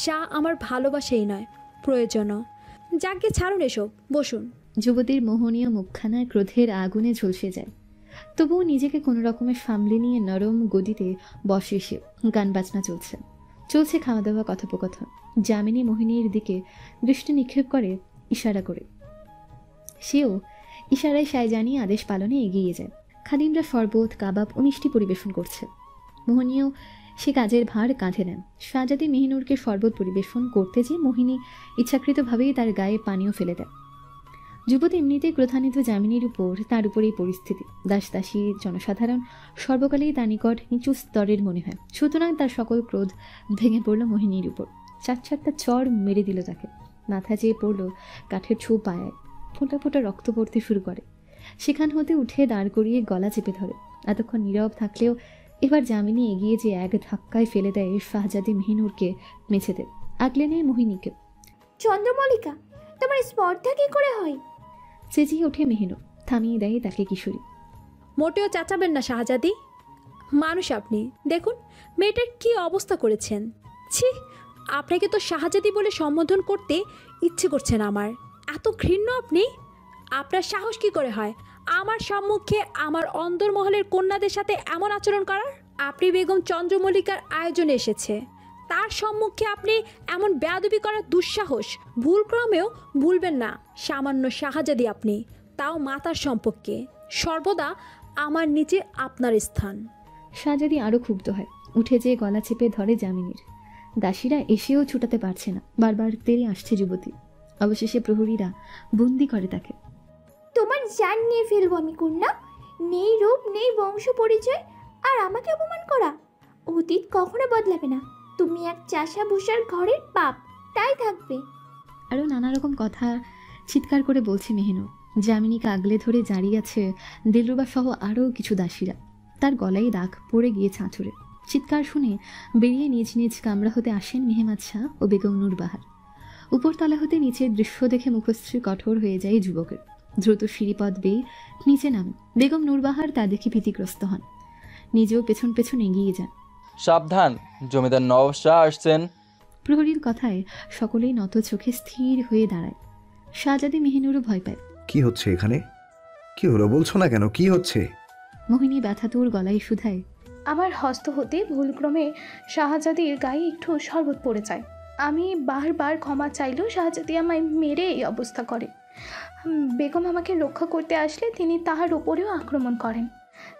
শাহ আমার ভালোবাসাই নয়, প্রয়োজনও। যাকে ছাড়ুন এসব, বসুন। যুবতীর মোহনীয় মুখখানা ক্রোধের আগুনে ঝলসে যায়, তবুও নিজেকে কোনো রকমের সামলে নিয়ে নরম গদিতে বসে সে। গান বাজনা চলছে, চলছে খাওয়া দাওয়া, কথোপকথন। যামিনী মোহিনীর দিকে দৃষ্টি নিক্ষেপ করে ইশারা করে, সেও ইশারায় সায় জানিয়ে আদেশ পালনে এগিয়ে যায়। খাদিমরা শরবত, কাবাব ও মিষ্টি পরিবেশন করছে। মোহিনীও সে কাজের ভার কাঁধে নেন। শাহজাদি মেহিনুরকে শরবত পরিবেশন করতে যেয়ে মোহিনী ইচ্ছাকৃতভাবেই তার গায়ে পানীয় ফেলে দেয়। যুবতী এমনিতেই ক্রোধান্বিত যামিনীর উপর, তার উপর এই পরিস্থিতি। দাস দাসী জনসাধারণ সর্বকালেই তার নিকট নিচু স্তরের মনে হয়, সুতরাং তার সকল ক্রোধ ভেঙে পড়ল মোহিনীর উপর। চারটা চড় মেরে দিল তাকে। মাথা যেয়ে পড়ল কাঠের ছো পায়ায়, ফোঁটা ফোঁটা রক্ত পড়তে শুরু করে। সেখান হতে উঠে দাঁড় করিয়ে গলা চেপে ধরে। এতক্ষণ নীরব থাকলেও এবার যামিনী এগিয়ে যে এক ধাক্কায় ফেলে দেয় শাহজাদি মেহিনুরকে মেঝেতে, আগলে নেয় মোহিনীকে। চন্দ্রমল্লিকা, তোমার স্পর্ধা কি করে হয়? চেঁচিয়ে ওঠে মেহিনুর, থামিয়ে দেয় তাকে কিশোরী। মোটেও চাচাবেন না শাহজাদি, মানুষ আপনি, দেখুন মেয়েটার কি অবস্থা করেছেন। ছি, আপনাকে তো শাহজাদি বলে সম্বোধন করতে ইচ্ছে করছেন আমার। এত ঘৃণ্য আপনি, আপনার সাহস কি করে হয় আমার সম্মুখে আমার অন্দরমহলের কন্যাদের সাথে এমন আচরণ করার? আপনি বেগম চন্দ্রমল্লিকার আয়োজনে এসেছে, তার সম্মুখে আপনি এমন বেয়াদবি করার দুঃসাহস ভুলক্রমেও ভুলবেন না। সামান্য শাহজাদি আপনি, তাও মাতার সম্পর্কে, সর্বদা আমার নিচে আপনার স্থান। শাহজাদি আরও ক্ষুব্ধ হয়, উঠে যেয়ে গলা চেপে ধরে যামিনীর। দাসীরা এসেও ছুটাতে পারছে না, বারবার তেড়ে আসছে যুবতী। অবশেষে প্রহরীরা বন্দি করে তাকে। তোমার জান নিয়ে ফেলবো আমি কন্যা, নেই রূপ, নেই বংশ পরিচয়, আর আমাকে অপমান করা। অতীত কখনো বদলাবে না। তুমি এক চাষা ভূষার ঘরের পাপ, তাই থাকবে। আরও নানা রকম কথা চিৎকার করে বলছে মেহিনুর। যামিনীকে আগলে ধরে দাঁড়িয়ে আছে দিলরুবা সহ আরও কিছু দাসীরা। তার গলায় দাগ পড়ে গিয়েছে আঁচড়ে। চিৎকার শুনে বেরিয়ে নিজ নিজ কামরা হতে আসেন মেহেমাদ শাহ ও বেগম নূরবাহার। উপরতলা হতে নিচের দৃশ্য দেখে মুখশ্রী কঠোর হয়ে যায় যুবকের। দ্রুত সিঁড়িপথ বেয়ে নিচে নামে। বেগম নূরবাহার তা দেখে ভীতিগ্রস্ত হন, নিজেও পেছন পেছন এগিয়ে যান। সাবধান, জমিদার নওয়াব শাহ আসছেন। প্রহরীর কথায় সকলেই নত চোখে স্থির হয়ে দাঁড়ায়। শাহজাদি মেহিনুরও ভয় পায়। কি হচ্ছে এখানে? কি হলো বলছো না কেন? কি হচ্ছে? মোহিনী ব্যথাতুর গলায় শুধায়। আমার হস্ত হতে ভুলক্রমে শাহজাদির গায়ে একটু শরবত পড়ে যায়। আমি বারবার ক্ষমা চাইলেও শাহজাদি আমায় মেরে এই অবস্থা করে। বেগম আমাকে রক্ষা করতে আসলে তিনি তাহার উপরেও আক্রমণ করেন।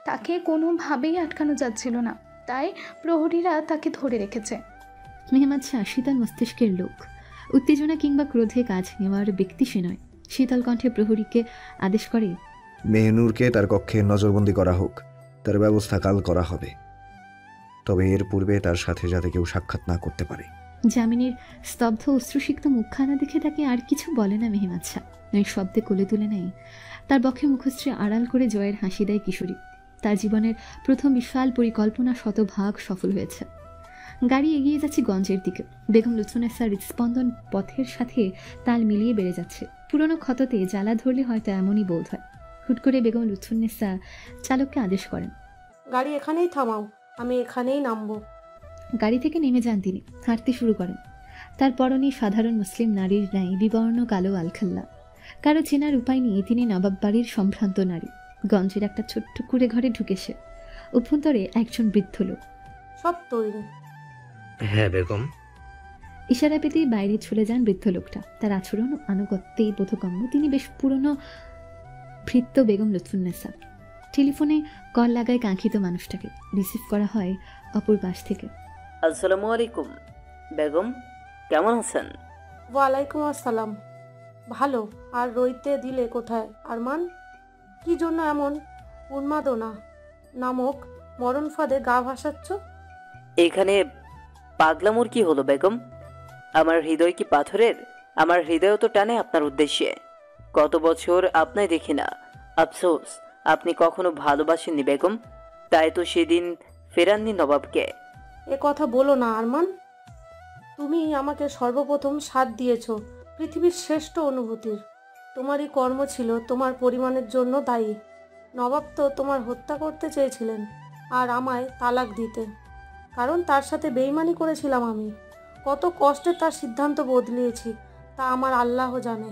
তাকে কোনোভাবেই আটকানো যাচ্ছিল না, তাই প্রহরীরা তাকে ধরে রেখেছে। মেহমাদ শাহ শীতল মস্তিষ্কের লোক, উত্তেজনা কিংবা ক্রোধে কাজ নেওয়ার ব্যক্তি সে নয়। শীতল কণ্ঠে প্রহরীকে আদেশ করে, মেহনুরকে তার কক্ষে নজরবন্দি করা হোক, তার ব্যবস্থা কাল করা হবে, তবে এর পূর্বে তার সাথে যাতে কেউ সাক্ষাৎ না করতে পারে। জামিনীর স্তব্ধ অশ্রুসিক্ত মুখখানা দেখে তাকে আর কিছু বলে না মেহমাদ শাহ। নয় শব্দে কোলে তুলে নেয়। তার বক্ষে মুখশ্রী আড়াল করে জয়ের হাসি দেয় কিশোরী। তার জীবনের প্রথম বিশাল পরিকল্পনা শতভাগ সফল হয়েছে। গাড়ি এগিয়ে যাচ্ছে গঞ্জের দিকে। বেগম লুৎফুন্নেসার হৃদস্পন্দন পথের সাথে তাল মিলিয়ে বেড়ে যাচ্ছে। পুরনো ক্ষততে জ্বালা ধরলে হয়তো এমনই বোধ হয়। হুট করে বেগম লুৎফুন্নেসা চালককে আদেশ করেন, গাড়ি এখানেই থামাও, আমি এখানেই নামবো। গাড়ি থেকে নেমে যান তিনি, হাঁটতে শুরু করেন। তার পরনে সাধারণ মুসলিম নারীর ন্যায় বিবর্ণ কালো আলখাল্লা। কারো চেনার উপায় নিয়ে তিনি নবাব বাড়ির সম্ভ্রান্ত নারী। গঞ্জের একটা ছোট্ট কুড়ে ঘরে ঢুকেছে। অভ্যন্তরে একজন বৃদ্ধ লোক। সব তৈরি? হ্যাঁ বেগম। ইশারা পেতেই বাইরে চলে যান বৃদ্ধ লোকটা। তার আচরণ ও আনুগত্যেই বোধগম্য তিনি বেশ পুরনো ভৃত্য বেগম লুৎফুন্নেসা। টেলিফোনে কল লাগায় কাঙ্ক্ষিত মানুষটাকে। রিসিভ করা হয় অপর পাশ থেকে। আসসালামু আলাইকুম বেগম, কেমন আছেন? ওয়ালাইকুম আসসালাম। ভালো। আর রইতে দিলে কোথায় আরমান? কি জন্য এমন উন্মাদনা নামক মরণ ফাঁদে গা ভাসাচ্ছ? এখানে পাগলামোর কি হলো বেগম? আমার হৃদয় কি পাথরের? আমার হৃদয় তো টানে আপনার উদ্দেশ্যে। কত বছর আপনায় দেখি না। আফসোস আপনি কখনো ভালোবাসেননি বেগম, তাই তো সেদিন ফেরাননি নবাবকে। এ কথা বলো না আরমান। তুমি আমাকে সর্বপ্রথম সাথ দিয়েছ পৃথিবীর শ্রেষ্ঠ অনুভূতির। তোমারই কর্ম ছিল তোমার পরিমাণের জন্য দায়ী। নবাব তো তোমার হত্যা করতে চেয়েছিলেন আর আমায় তালাক দিতে, কারণ তার সাথে বেইমানি করেছিলাম আমি। কত কষ্টে তার সিদ্ধান্ত বদলিয়েছি তা আমার আল্লাহ জানে।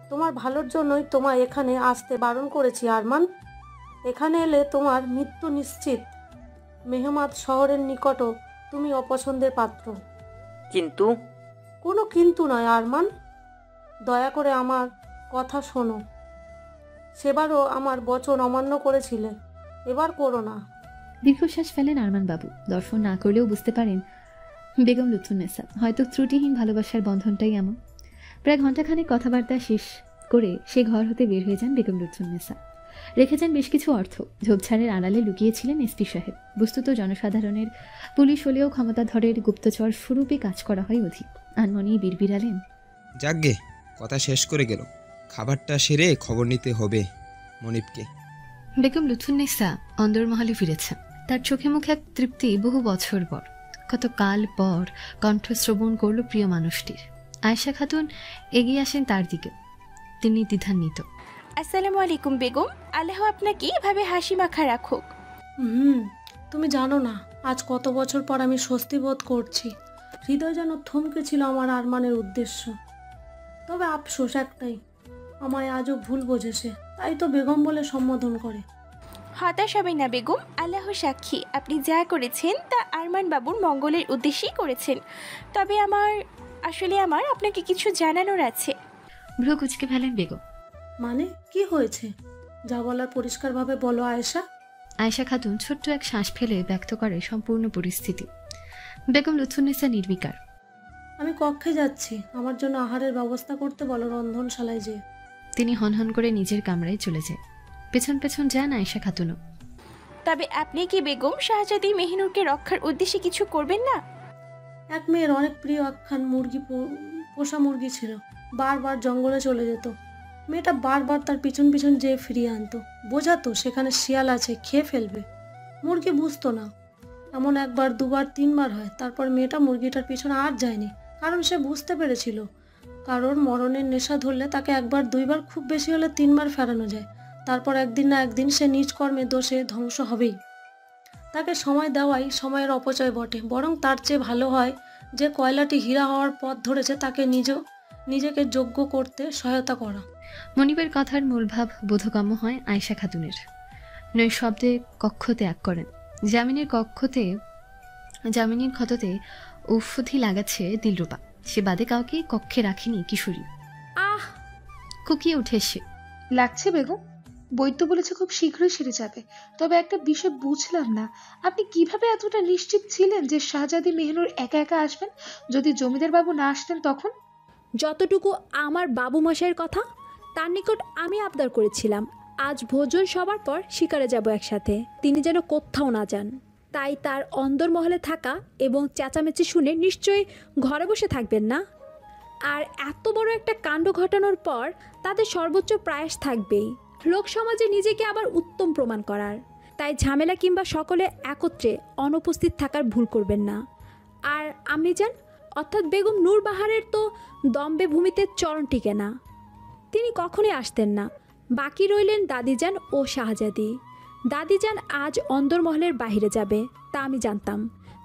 তোমার ভালোর জন্যই তোমায় এখানে আসতে বারণ করেছি আরমান। এখানে এলে তোমার মৃত্যু নিশ্চিত। মেহমাদ শহরের নিকটও তুমি অপছন্দের পাত্র। কিন্তু? কোনো কিন্তু নয় আরমান, দয়া করে আমার কথা শোনো। সেবারও আমার বচন অমান্য করেছিলে, এবার করো না। দীর্ঘশ্বাস ফেলেন আরমান বাবু। দর্শন না করলেও বুঝতে পারেন বেগম লুৎফুন্নেসা। হয়তো ত্রুটিহীন ভালোবাসার বন্ধনটাই এমন। প্রায় ঘণ্টাখানেক কথাবার্তা শেষ করে সে ঘর হতে বের হয়ে যান বেগম লুৎফুন্নেসা। রেখে যান বেশ কিছু অর্থ। ঝোপঝাড়ের আড়ালে লুকিয়েছিলেন এসপি সাহেব। বস্তুত জনসাধারণের পুলিশ হলেও ক্ষমতাধরের গুপ্তচর স্বরূপে কাজ করা হয় অধিক। আনমনি বিড়বিড়ালেন, যাকগে, কথা শেষ করে গেল। খাবারটা সেরে খবর নিতে হবে মনিবকে। বেগম লুৎফুন্নেসা অন্দরমহলে ফিরেছেন। তার চোখে মুখে এক তৃপ্তি। বহু বছর পর, কত কাল পর কণ্ঠশ্রবণ করল প্রিয় মানুষটির। আয়েশা খাতুন এগিয়ে আসেন তার দিকে। তিনি দ্বিধান্বিত। আসসালামু আলাইকুম বেগম, আল্লাহ আপনাকে এভাবে হাসি মাখা রাখুক। তুমি জানো না আজ কত বছর পর আমি স্বস্তি বোধ করছি। হৃদয় যেন থমকে ছিল আমার আরমানের উদ্দেশ্য। তবে আফসোস একটাই, আমায় আজও ভুল বোঝেছে, তাই তো বেগম বলে সম্বোধন করে। হতাশ হবেন না বেগম, আল্লাহ সাক্ষী আপনি যা করেছেন তা আরমান বাবুর মঙ্গলের উদ্দেশ্যেই করেছেন। তবে আমার আপনাকে কিছু জানানোর আছে। ভ্রু কুচকে ফেলেন বেগম। মানে কি হয়েছে? যা বলার পরিষ্কারভাবে বলো আয়েশা। আয়েশা খাতুন ছোট্ট এক শ্বাস ফেলে ব্যক্ত করে সম্পূর্ণ পরিস্থিতি। বেগম লুৎফুন্নেসা নির্বিকার। আমি কক্ষে যাচ্ছি, আমার জন্য আহারের ব্যবস্থা করতে বলো রন্ধনশালায় যে। তিনি হনহন করে নিজের কামরায় চলে যায়। পেছন পেছন যান আয়েশা খাতুনও। তবে আপনি কি বেগম শাহজাদি মেহিনুরকে রক্ষার উদ্দেশ্যে কিছু করবেন না? এক মেয়ের অনেক প্রিয় একখান পোষা মুরগি ছিল, বারবার জঙ্গলে চলে যেত। মেয়েটা বারবার তার পিছন পিছন যেয়ে ফিরিয়ে আনতো, বোঝাতো সেখানে শিয়াল আছে, খেয়ে ফেলবে। মুরগি বুঝতো না। এমন একবার, দুবার, তিনবার হয়। তারপর মেয়েটা মুরগিটার পিছনে আর যায়নি, কারণ সে বুঝতে পেরেছিল কারোর মরণের নেশা ধরলে তাকে একবার, দুইবার, খুব বেশি হলে তিনবার ফেরানো যায়। তারপর একদিন না একদিন সে নিজ কর্মে দোষে ধ্বংস হবেই। তাকে সময় দেওয়াই সময়ের অপচয় বটে। বরং তার চেয়ে ভালো হয় যে কয়লাটি হীরা হওয়ার পথ ধরেছে তাকে নিজেকে যোগ্য করতে সহায়তা করা। মনিবের কথার মূলভাব বোধগম্য হয় আয়েশা খাতুনের। নৈশব্দে কক্ষ ত্যাগ করেন। জামিনীর ক্ষততে ঔষধি লাগাচ্ছে দিলরুবা। সে বাদে কাউকে কক্ষে রাখেনি কিশোরী। কুকিয়ে উঠে সে। লাগছে বেগম? বৈদ্য বলেছে খুব শীঘ্রই সেরে যাবে। তবে একটা বিষয় বুঝলাম না, আপনি কিভাবে এতটা নিশ্চিত ছিলেন যে শাহজাদি মেহনুর একা একা আসবেন? যদি জমিদার বাবু না আসতেন তখন? যতটুকু আমার বাবু মশাইয়ের কথা, তার নিকট আমি আবদার করেছিলাম আজ ভোজন সবার পর শিকারে যাব একসাথে, তিনি যেন কোথাও না যান। তাই তার অন্দরমহলে থাকা এবং চেঁচামেচি শুনে নিশ্চয়ই ঘরে বসে থাকবেন না। আর এত বড় একটা কাণ্ড ঘটানোর পর তাদের সর্বোচ্চ প্রয়াস থাকবেই লোক সমাজে নিজেকে আবার উত্তম প্রমাণ করার। তাই ঝামেলা কিংবা সকলে একত্রে অনুপস্থিত থাকার ভুল করবেন না। আর আমি যান, অর্থাৎ বেগম নূর বাহারের তো দম্বে ভূমিতে চরণ টিকে না, তিনি কখনোই আসতেন না। বাকি রইলেন দাদিজান ও শাহজাদি। দাদিজান আজ অন্দরমহলের বাহিরে যাবে তা আমি জানতাম,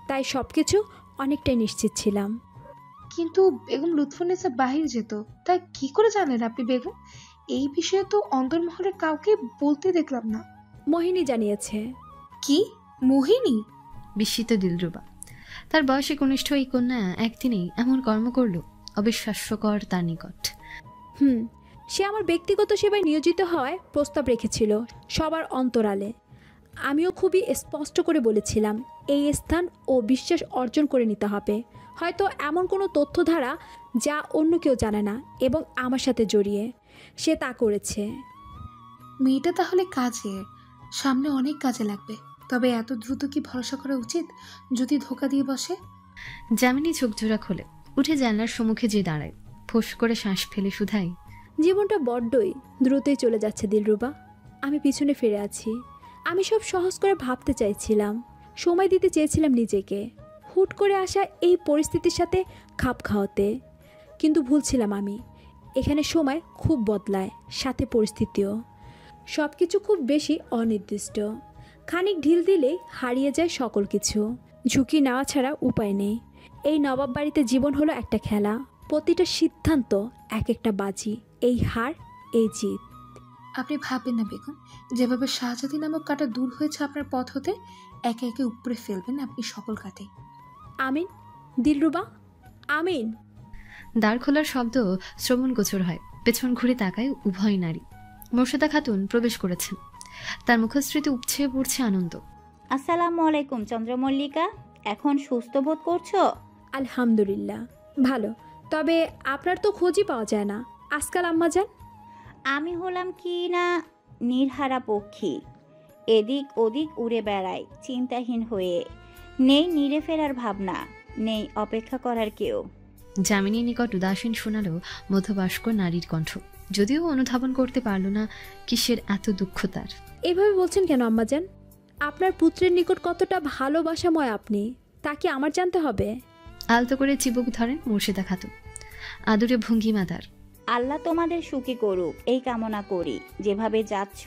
তাই সব কিছু অনেকটাই নিশ্চিত ছিলাম। কিন্তু বেগম লুৎফুন্নেসা বাহির যেত, তা কি করে জানলেন আপনি বেগম? এই বিষয়ে তো অন্দরমহলের কাউকে বলতে দেখলাম না। মোহিনী জানিয়েছে। কি মোহিনী? বিস্মিত দিলরুবা। তার বয়সে কনিষ্ঠ এই কন্যা একদিনেই এমন কর্ম করল, অবিশ্বাস্যকর তার নিকট। সে আমার ব্যক্তিগত সেবায় নিয়োজিত হওয়ায় প্রস্তাব রেখেছিল সবার অন্তরালে। আমিও খুবই স্পষ্ট করে বলেছিলাম এই স্থান ও বিশ্বাস অর্জন করে নিতে হবে। হয়তো এমন কোনো তথ্যধারা যা অন্য কেউ জানে না এবং আমার সাথে জড়িয়ে, সে তা করেছে। মেয়েটা তাহলে কাজে, সামনে অনেক কাজে লাগবে। তবে এত দ্রুত কি ভরসা করা উচিত? যদি ধোকা দিয়ে বসে? জামিনী চোখ জোড়া খোলে, উঠে জানলার সম্মুখে যে দাঁড়ায়, ফোঁস করে শ্বাস ফেলে শুধাই, জীবনটা বড্ডই দ্রুতই চলে যাচ্ছে দিলরুবা। আমি পিছনে ফিরে আছি। আমি সব সহজ করে ভাবতে চাইছিলাম, সময় দিতে চেয়েছিলাম নিজেকে, হুট করে আসা এই পরিস্থিতির সাথে খাপ খাওয়াতে। কিন্তু ভুলছিলাম আমি। এখানে সময় খুব বদলায়, সাথে পরিস্থিতিও। সব কিছু খুব বেশি অনির্দিষ্ট। খানিক ঢিল দিলেই হারিয়ে যায় সকল কিছু। ঝুঁকি নেওয়া ছাড়া উপায় নেই। এই নবাব বাড়িতে জীবন হলো একটা খেলা, প্রতিটা সিদ্ধান্ত এক একটা বাজি, এই হার এই জিত। আপনি ভাববেন না বেগম, যেভাবে শাহজাদি নামক কাঁটা দূর হয়েছে আপনার পথ হতে, একে একে উপরে ফেলবেন আপনি সকল কাঁটে। আমিন দিলরুবা, আমিন। দ্বার খোলার শব্দ শ্রবণগোচর হয়। পেছন ঘুরে তাকায় উভয় নারী। মোর্শেদা খাতুন প্রবেশ করেছেন। তার মুখশ্রীতে উপছে পড়ছে আনন্দ। আসসালামু আলাইকুম চন্দ্রমল্লিকা, এখন সুস্থ বোধ করছো? আলহামদুলিল্লাহ ভালো। তবে আপনার তো খোঁজই পাওয়া যায় না আজকাল আম্মাজান। আমি হলাম কি না নির্হারা পক্ষী, এদিক ওদিক উড়ে বেড়াই চিন্তাহীন হয়ে। নেই নিড়ে ফেরার ভাবনা, নেই অপেক্ষা করার কেউ। জামিনীর নিকট উদাসীন শোনালো মধ্যবয়স্ক নারীর কণ্ঠ, যদিও অনুধাবন করতে পারল না কিসের এত দুঃখ তার। এভাবে বলছেন কেন আম্মাজান? আপনার পুত্রের নিকট কতটা ভালোবাসাময় আপনি, তা কি আমার জানতে হবে? আলতো করে চিবুক ধরেন মোর্শেদা খাতুন। আদুরে ভঙ্গিমা তার। আল্লাহ তোমাদের সুখী করুক এই কামনা করি। যেভাবে যাচ্ছ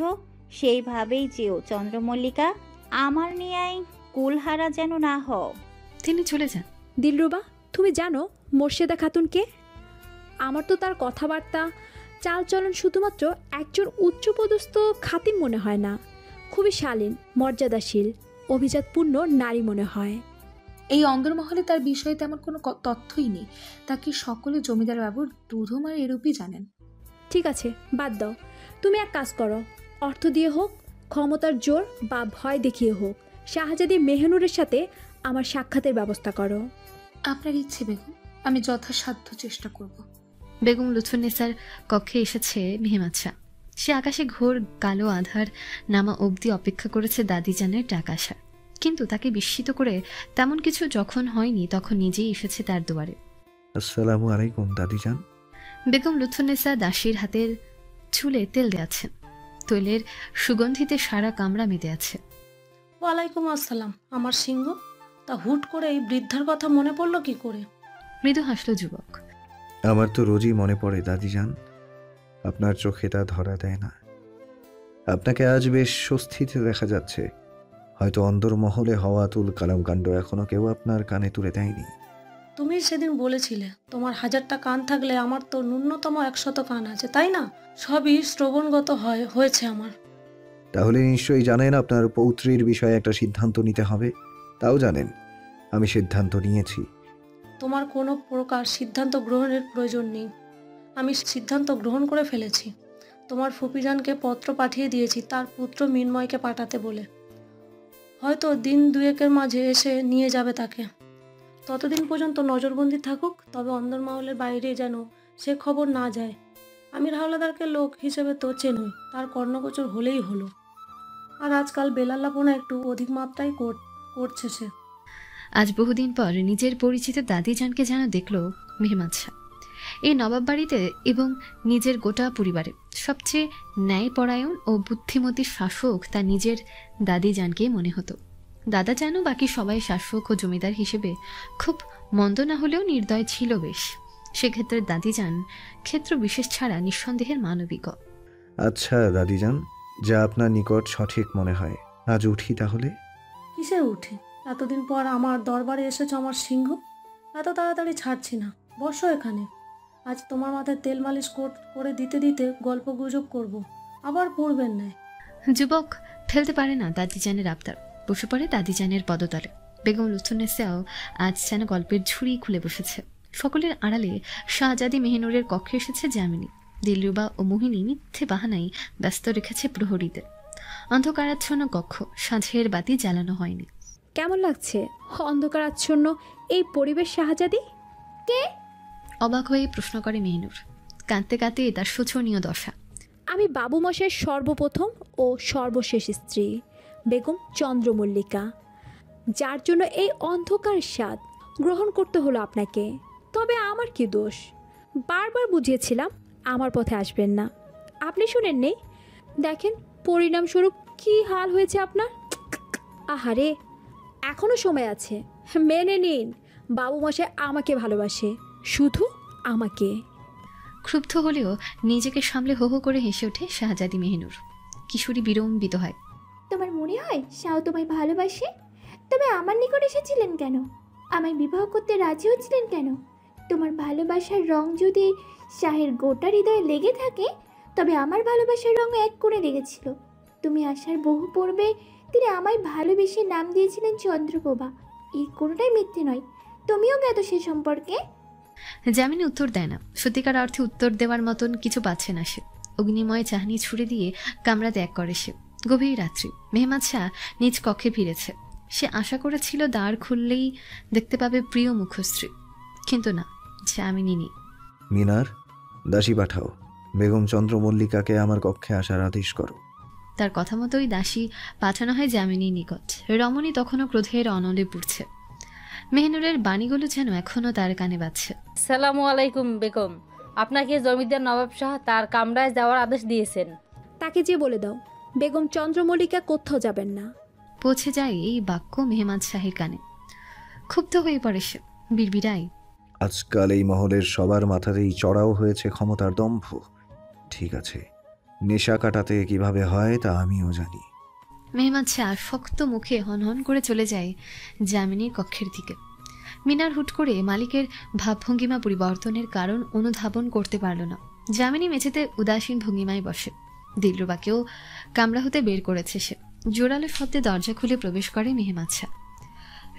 সেইভাবেই যেও চন্দ্রমল্লিকা, আমার নিয়াই কুলহারা যেন না হও। তিনি চলে যান। দিলরুবা, তুমি জানো মোর্শেদা খাতুনকে? আমার তো তার কথাবার্তা চালচলন শুধুমাত্র একজন উচ্চপদস্থ খাতিন মনে হয় না, খুবই শালীন, মর্যাদাশীল, অভিজাতপূর্ণ নারী মনে হয়। এই অন্দরমহলে তার বিষয়ে তেমন কোনো তথ্যই নেই। তাকে সকলে জমিদার বাবুর দুধমার এরূপই জানেন। ঠিক আছে, বাদ দাও। তুমি এক কাজ করো, অর্থ দিয়ে হোক, ক্ষমতার জোর বা ভয় দেখিয়ে হোক, শাহজাদি মেহনুরের সাথে আমার সাক্ষাতের ব্যবস্থা করো। আপনার ইচ্ছে বেগম, আমি যথাসাধ্য চেষ্টা করব। বেগম লুৎফুন্নেসার কক্ষে এসেছে মেহেমাদ শাহ। সে আকাশে ঘোর কালো আধার নামা অবধি অপেক্ষা করেছে দাদিজানের ডাক আসার, কিন্তু তাকে বিস্মিত করে তেমন কিছু যখন হয়নি তখন নিজেই এসেছে তার দুয়ারে। আসসালামু আলাইকুম দাদিজান। বেগম লুৎফুন্নেসা দাসীর হাতের চুলে তেল দেয়াছেন। তৈলের সুগন্ধিতে সারা কামরা মেতে আছে। ওয়ালাইকুম আসসালাম আমার সিংহ। তা হুট করে এই বৃদ্ধার কথা মনে পড়লো কি করে? মৃদু হাসল যুবক। আমার তো রোজই মনে পড়ে দাদিজান, আপনার চোখে তা ধরা দেয় না। আপনাকে আজ বেশ স্বস্তিতে দেখা যাচ্ছে। হয়তো অন্দরমহলে হওয়া তুল কালাম কাণ্ড এখনো কেউ আপনার কানে তুলে দেয়নি। তুমি সেদিন বলেছিলে তোমার 1000টা কান থাকলে আমার তো ন্যূনতম 100 কান আছে, তাই না? সবই শ্রবণগত হয়েছে আমার। তাহলে নিশ্চয়ই জানেন আপনার পৌত্রীর বিষয়ে একটা সিদ্ধান্ত নিতে হবে। তাও জানেন আমি সিদ্ধান্ত নিয়েছি। তোমার কোনো প্রকার সিদ্ধান্ত গ্রহণের প্রয়োজন নেই। আমি সিদ্ধান্ত গ্রহণ করে ফেলেছি। তোমার ফুপিজানকে পত্র পাঠিয়ে দিয়েছি তার পুত্র মিনময়কে পাঠাতে বলে। হয়তো দিন দুয়েকের মাঝে এসে নিয়ে যাবে তাকে। ততদিন পর্যন্ত নজরবন্দি থাকুক, তবে অন্দরমহলের বাইরে যেন সে খবর না যায়। আমি হাওলাদারকে লোক হিসেবে তো চেনই, তার কর্ণগোচর হলেই হলো। আর আজকাল বেলাল্লাপনা একটু অধিক মাত্রায় করছে সে। আজ বহুদিন পর নিজের পরিচিত দাদিজানকে যেন দেখল মেহমাদ শাহ। এই নবাব বাড়িতে এবং নিজের গোটা পরিবারে সবচেয়ে ন্যায়পরায়ণ ও বুদ্ধিমতী শাসক তার নিজের দাদিজানকেই মনে হতো। দাদা যেন বাকি সবাই শাসক ও জমিদার হিসেবে খুব মন্দ না হলেও নির্দয় ছিল বেশ। সেক্ষেত্রে দাদিজান ক্ষেত্র বিশেষ ছাড়া নিঃসন্দেহের মানবিক। আচ্ছা দাদিজান, যা আপনার নিকট সঠিক মনে হয়। আজ উঠি তাহলে। কিসের উঠি? এতদিন পর আমার দরবারে এসেছো আমার সিংহ, এত তাড়াতাড়ি ছাড়ছি না। বসো এখানে। আজ তোমার মাথায় তেল মালিশ করে দিতে দিতে গল্প গুজব করবো, আবার পড়বেন না। যুবক ফেলতে পারে না দাদিজানের আবদার, বসে পড়ে দাদিজানের পদতলে। বেগম লুৎফুন্নেসাও আজ যেন গল্পের ঝুড়ি খুলে বসেছে। সকলের আড়ালে শাহজাদি মেহনুরের কক্ষে এসেছে যামিনী। দিলরুবা ও মোহিনী মিথ্যে বাহানাই ব্যস্ত রেখেছে প্রহরীদের। অন্ধকারাচ্ছন্ন কক্ষ, সাঁঝের বাতি জ্বালানো হয়নি। কেমন লাগছে অন্ধকারাচ্ছন্ন এই পরিবেশ শাহজাদি? কে? অবাক হয়ে প্রশ্ন করে মেহনুর। কাঁদতে কাঁদতে তার শোচনীয় দশা। আমি বাবু মশাইয়ের সর্বপ্রথম ও সর্বশেষ স্ত্রী বেগম চন্দ্রমল্লিকা, যার জন্য এই অন্ধকার স্বাদ গ্রহণ করতে হলো আপনাকে। তবে আমার কি দোষ? বারবার বুঝিয়েছিলাম আমার পথে আসবেন না, আপনি শুনেননি। দেখেন পরিণামস্বরূপ কি হাল হয়েছে আপনার। আহারে, এখনো সময় আছে, মেনে নিন। বাবু মশাই আমাকে ভালোবাসে, শুধু আমাকে। ক্ষুব্ধ হলেও নিজেকে সামলে হো হো করে হেসে ওঠে শাহজাদি মেহনুর। কিশোরী বিড়ম্বিত হয়। তোমার মনে হয় শাহ তোমায় ভালোবাসে? তবে আমার নিকট এসেছিলেন কেন? আমায় বিবাহ করতে রাজি হচ্ছিলেন কেন? তোমার ভালোবাসার রং যদি শাহের গোটা হৃদয়ে লেগে থাকে, তবে আমার ভালোবাসার রঙ এক করে লেগেছিল। তুমি আসার বহু পূর্বে তিনি আমায় ভালোবেসে নাম দিয়েছিলেন চন্দ্রপ্রভা। এই কোনোটাই মিথ্যে নয়। তুমিও জ্ঞাত সে সম্পর্কে। যামিনী উত্তর দেয় না। সত্যিকার অর্থে উত্তর দেওয়ার মতন কিছু পাচ্ছে না সে। অগ্নিময় চাহনি ছুড়ে দিয়ে কামরা ত্যাগ করে সে। গভীর রাত্রি, মেহমাদ শাহ নিজ কক্ষে ফিরেছে। সে আশা করেছিল দ্বার খুললেই দেখতে পাবে প্রিয় মুখশ্রী, কিন্তু না, যামিনী নেই। মিনার, দাসী পাঠাও, বেগম চন্দ্রমল্লিকাকে আমার কক্ষে আসার আদেশ করো। তার কথা মতোই দাসী পাঠানো হয় যামিনীর নিকট। রমণী তখনও ক্রোধের অনলে পুড়ছে। মেহনুরের বাণীগুলো যেন এখনো তার কানে বাজছে। সালামু আলাইকুম বেগম, আপনাকে জমিদার নবাব শাহ তার কামরায় যাওয়ার আদেশ দিয়েছেন। তাকে যে বলে দাও বেগম চন্দ্রমল্লিকা কোথাও যাবেন না। পৌঁছে যায় এই বাক্য মেহমাদ শাহের কানে। ক্ষুব্ধ হয়ে পড়ে সে, বিড়বিড়ায়। আজকাল এই মহলের সবার মাথাতেই চড়াও হয়েছে ক্ষমতার দম্ভ। ঠিক আছে, নেশা কাটাতে কিভাবে হয় তা আমিও জানি। মেহমাদ শাহ শক্ত মুখে হনহন করে চলে যায় যামিনীর কক্ষের দিকে। মিনার হুট করে মালিকের ভাবভঙ্গিমা পরিবর্তনের কারণ অনুধাবন করতে পারল না। যামিনী মেঝেতে উদাসীন ভঙ্গিমায় বসে। দিলরুবাকেও কামরা হতে বের করেছে সে। জোরালো শব্দে দরজা খুলে প্রবেশ করে মেহমাদ শাহ।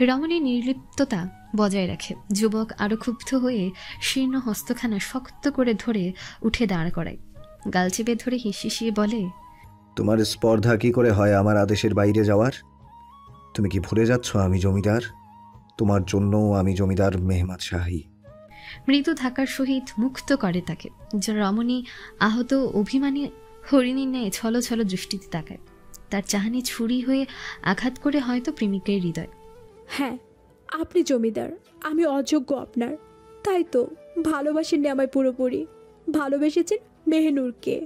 রমণী নির্লিপ্ততা বজায় রাখে। যুবক আরো ক্ষুব্ধ হয়ে শীর্ণ হস্তখানা শক্ত করে ধরে উঠে দাঁড় করায়। গাল চেপে ধরে হিসিয়ে বলে, তোমার স্পর্ধা কি করে হয় আমার আদেশের বাইরে যাওয়ার? তুমি কি ভুলে যাচ্ছ আমি জমিদার? তোমার জন্যও আমি জমিদার মেহমাদ শাহী। মৃদু থাকার সহিত মুক্ত করে তাকে। রমণী আহত অভিমানী হরিণীর ন্যায় ছলো ছলো দৃষ্টিতে তাকায়। তার চাহনি ছুরি হয়ে আঘাত করে হয়তো প্রেমিকের হৃদয়। হ্যাঁ, আপনি জমিদার, আমি অযোগ্য আপনার, তাই তো ভালোবাসেননি আমায় পুরোপুরি। ভালোবেসেছেন মেহনুরকে,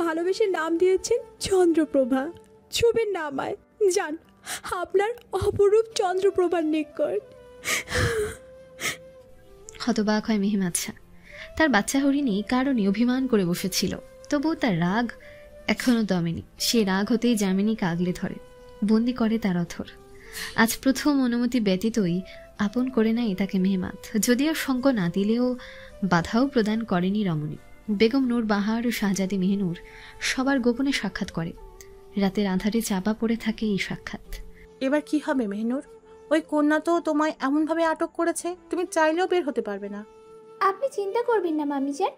ভালোবেসে নাম দিয়েছেন চন্দ্রপ্রভা। ছুবেন না আমায়, যান আপনার অপরূপ চন্দ্রপ্রভার নিকট। হতবাক হয় মেহমাদ শাহ। তার বাচ্চা হরিণী কারণে অভিমান করে বসেছিল, তবুও তার রাগ এখনো দমেনি। সে রাগ হতেই যামিনীকে আগলে ধরে, বন্দি করে তার অথর। আজ প্রথম অনুমতি ব্যতীতই আপন করে নেয় তাকে মেহমাদ। যদিও সঙ্গ না দিলেও বাধাও প্রদান করেনি রমণী। বেগম নূর বাহার ও শাহজাদি মেহনুর সবার গোপনে সাক্ষাৎ করে। রাতের আঁধারে চাপা পড়ে থাকে এই সাক্ষাৎ। এবার কি হবে মেহনুর? ওই কন্যা তো তোমায় এমনভাবে আটক করেছে, তুমি চাইলেও বের হতে পারবে না। আপনি চিন্তা করবেন না মামিজান,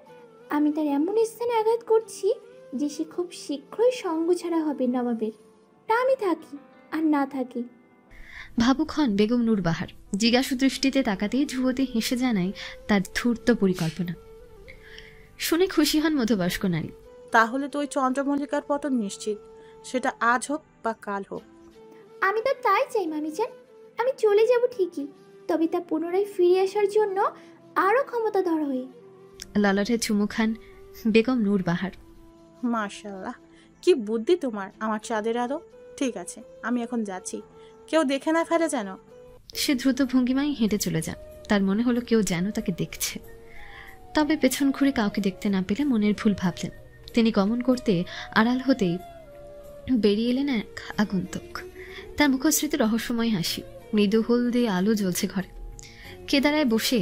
আমি তার এমন স্থানে আঘাত করছি যে সে খুব শীঘ্রই সঙ্গ ছাড়া হবে নবাবের। তা আমি থাকি আর না থাকি। ভাবুক হন বেগম নূর বাহার। জিজ্ঞাসু দৃষ্টিতে তাকাতেই যুবতী হেসে জানায় তার ধূর্ত পরিকল্পনা। শুনে খুশি হন মধ্যবয়স্ক নারী। তাহলে তো ওই চন্দ্রমল্লিকার পতন নিশ্চিত, সেটা আজ হোক বা কাল হোক। আমি তো তাই চাই মামিজান, আমি চলে যাব ঠিকই, তবে তা পুনরায় ফিরে আসার জন্য আরও ক্ষমতাধর হয়ে। ললাটে চুমু খান বেগম নূর বাহার। মাশাআল্লাহ, কি বুদ্ধি তোমার আমার চাঁদের আলো। ঠিক আছে, আমি এখন যাচ্ছি, কেউ দেখে না ফেলে যেন। সে দ্রুত ভঙ্গিমায় হেঁটে চলে যান। তার মনে হলো কেউ যেন তাকে দেখছে, তবে পেছন ঘুরে কাউকে দেখতে না পেলে মনের ভুল ভাবলেন। তিনি গমন করতে আড়াল হতেই বেরিয়ে এলেন এক আগন্তুক। তার মুখশ্রীতে রহস্যময় হাসি, মৃদু হলদে আলো জ্বলছে ঘরে। কেদারায় বসে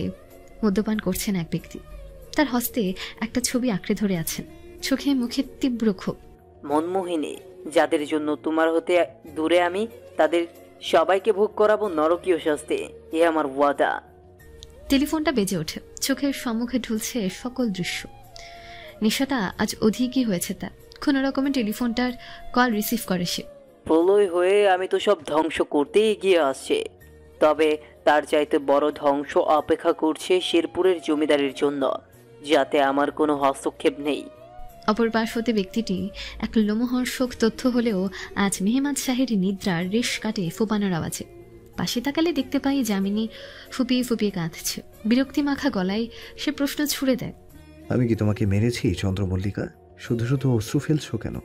মদ্যপান করছেন এক ব্যক্তি। তার হস্তে একটা ছবি আঁকড়ে ধরে আছেন, চোখে মুখে তীব্র ক্ষোভ। মনমোহিনী, যাদের জন্য তোমার হতে দূরে আমি, তাদের সবাইকে ভোগ করাবো নরকীয় শাস্তি, এ আমার ওয়াদা। টেলিফোনটা বেজে ওঠে, চোখের সম্মুখে ঢুলছে সকল দৃশ্য। নেশাটা আজ অধিকই হয়েছে তার। কোনো রকমে টেলিফোনটার কল রিসিভ করে সে। প্রলয় হয়ে আমি তো সব ধ্বংস করতেই এগিয়ে আসছে, তবে তার চাইতে বড় ধ্বংস অপেক্ষা করছে শেরপুরের জমিদারের জন্য, যাতে আমার কোনো হস্তক্ষেপ নেই। অপর পাশ হতে ব্যক্তিটি এক লোমহর্ষক তথ্য হলেও আজ মেহমাদ শাহের নিদ্রার রেশ কাটে ফোপানোর আওয়াজে। পাশে তাকালে দেখতে পাই যামিনী ফুপিয়ে ফুপিয়ে কাঁদছে। বিরক্তি মাখা গলায় সে প্রশ্ন ছুড়ে দেয়, আমি কি তোমাকে মেরেছি চন্দ্রমল্লিকা? শুধু শুধু অশ্রু ফেলছো কেন?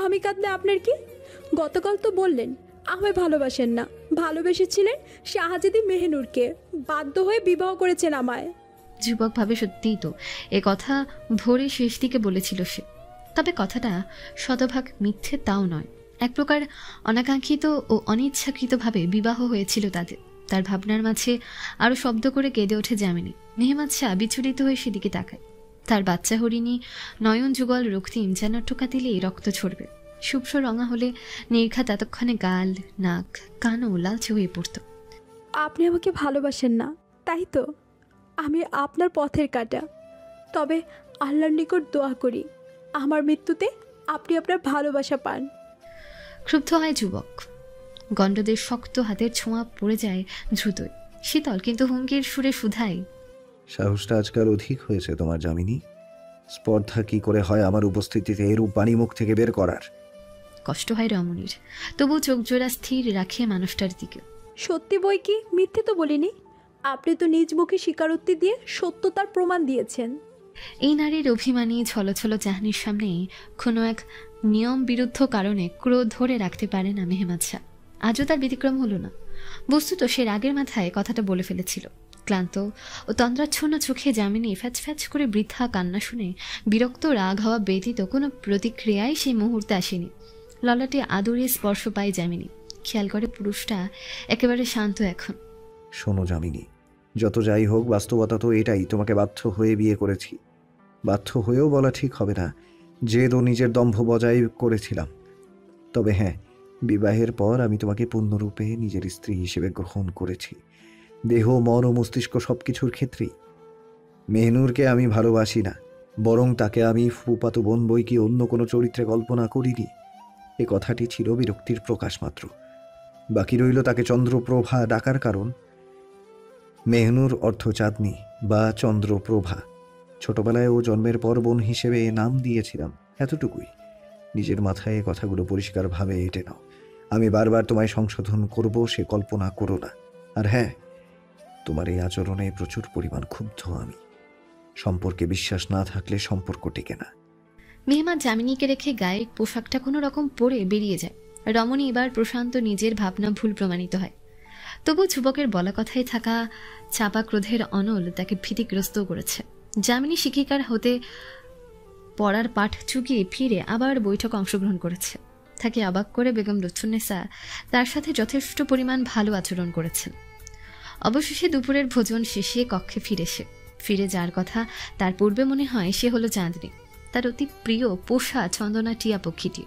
আমি কাঁদলে আপনার কি? গতকাল তো বললেন আমায় ভালোবাসেন না, ভালোবেসেছিলেন শাহজাদি মেহনুরকে, বাধ্য হয়ে বিবাহ করেছেন আমায়। যুবক ভাবে সত্যিই তো এ কথা ভোরে শেষ দিকে বলেছিল সে, তবে কথাটা শতভাগ মিথ্যে তাও নয়। এক প্রকার অনাকাঙ্ক্ষিত ও অনিচ্ছাকৃতভাবে বিবাহ হয়েছিল তাদের। তার ভাবনার মাঝে আরো শব্দ করে কেঁদে ওঠে যামিনী। মেহমাদ শাহ বিচলিত হয়ে সেদিকে তাকায়। তার বাচ্চা হরিণী নয়ন যুগল রক্তিম যেন টোকা দিলেই রক্ত ঝরবে। শুভ্র রঙা হলে নির্ঘাত এতক্ষণে গাল, নাক, কানও লালচে হয়ে পড়ত। আপনি আমাকে ভালোবাসেন না, তাই তো? আমি আপনার পথের কাটা, তবে আল্লাহর নিকট দোয়া করি আমার মৃত্যুতে আপনি আপনার ভালোবাসা পান। ক্ষুব্ধ হয় যুবক। গণ্ডদের শক্ত হাতের ছোঁয়া পড়ে যায় দ্রুতই। শীতল কিন্তু হুমকির সুরে শুধায়, সাহসটা আজকাল অধিক হয়েছে তোমার যামিনী। স্পর্ধা কি করে হয় আমার উপস্থিতিতে এরূপ বাণী মুখ থেকে বের করার? কষ্ট হয় রমণীর, তবু চোখ জোড়া স্থির রাখে মানুষটার দিকে। সত্যি বই কি, মিথ্যে তো বলিনি। আপনি তো নিজ মুখে স্বীকারোক্তি দিয়ে সত্যতার প্রমাণ দিয়েছেন। এই নারীর অভিমানী ছলছল চাহনির সামনে কোনো এক নিয়ম বিরুদ্ধ কারণে ক্রোধ ধরে রাখতে পারে না মেহমাদ শাহ। আজও তার ব্যতিক্রম হলো না। বস্তুত সে রাগের মাথায় কথাটা বলে ফেলেছিল। ক্লান্ত ও তন্দ্রাচ্ছন্ন চোখে যামিনী ফ্যাচ ফ্যাচ করে বৃথা কান্না শুনে বিরক্ত রাগ হওয়া ব্যতীত কোনো প্রতিক্রিয়াই সেই মুহূর্তে আসেনি। ললাটে আদরে স্পর্শ পায় যামিনী। খেয়াল করে পুরুষটা একেবারে শান্ত এখন। শোনো যামিনী, যত যাই হোক বাস্তবতা তো এটাই, তোমাকে বাধ্য হয়ে বিয়ে করেছি। বাধ্য হয়েও বলা ঠিক হবে না, জেদ ও নিজের দম্ভ বজায় করেছিলাম। তবে হ্যাঁ, বিবাহের পর আমি তোমাকে পূর্ণরূপে নিজের স্ত্রী হিসেবে গ্রহণ করেছি, দেহ, মন ও মস্তিষ্ক সব কিছুর ক্ষেত্রেই। মেহনুরকে আমি ভালোবাসি না, বরং তাকে আমি ফুপাতো বোন বই কি অন্য কোনো চরিত্রে কল্পনা করিনি। এ কথাটি ছিল বিরক্তির প্রকাশ মাত্র। বাকি রইল তাকে চন্দ্রপ্রভা ডাকার কারণ। মেহনুর অর্থ চাঁদনি বা চন্দ্রপ্রভা। ছোটবেলায় ও জন্মের পর বোন হিসেবে নাম দিয়েছিলাম। এতটুকুই। নিজের মাথায় কথাগুলো পরিষ্কারভাবে এঁটে নাও। আমি বারবার তোমায় সংশোধন করব সে কল্পনা করো না। আর হ্যাঁ, তোমার এই আচরণে প্রচুর পরিমাণ ক্ষুব্ধ আমি। সম্পর্কে বিশ্বাস না থাকলে সম্পর্ক টিকে না। মেহমান যামিনীকে রেখে গায়ের পোশাকটা কোনো রকম পরে বেরিয়ে যায়। রমণী এবার প্রশান্ত নিজের ভাবনা ভুল প্রমাণিত হয়। তবু যুবকের বলা কথায় থাকা চাপা ক্রোধের অনল তাকে ভীতিগ্রস্ত করেছে। যামিনী শিক্ষিকার হতে পড়ার পাঠ চুকিয়ে ফিরে আবার বৈঠকে অংশগ্রহণ করেছে। তাকে অবাক করে বেগম লুৎফুন্নেসা তার সাথে যথেষ্ট পরিমাণ ভালো আচরণ করেছেন। অবশেষে দুপুরের ভোজন শেষে কক্ষে ফিরে যার কথা তার পূর্বে মনে হয় সে হলো চাঁদনী, তার অতি প্রিয় পোষা চন্দনা টিয়া পক্ষীটি।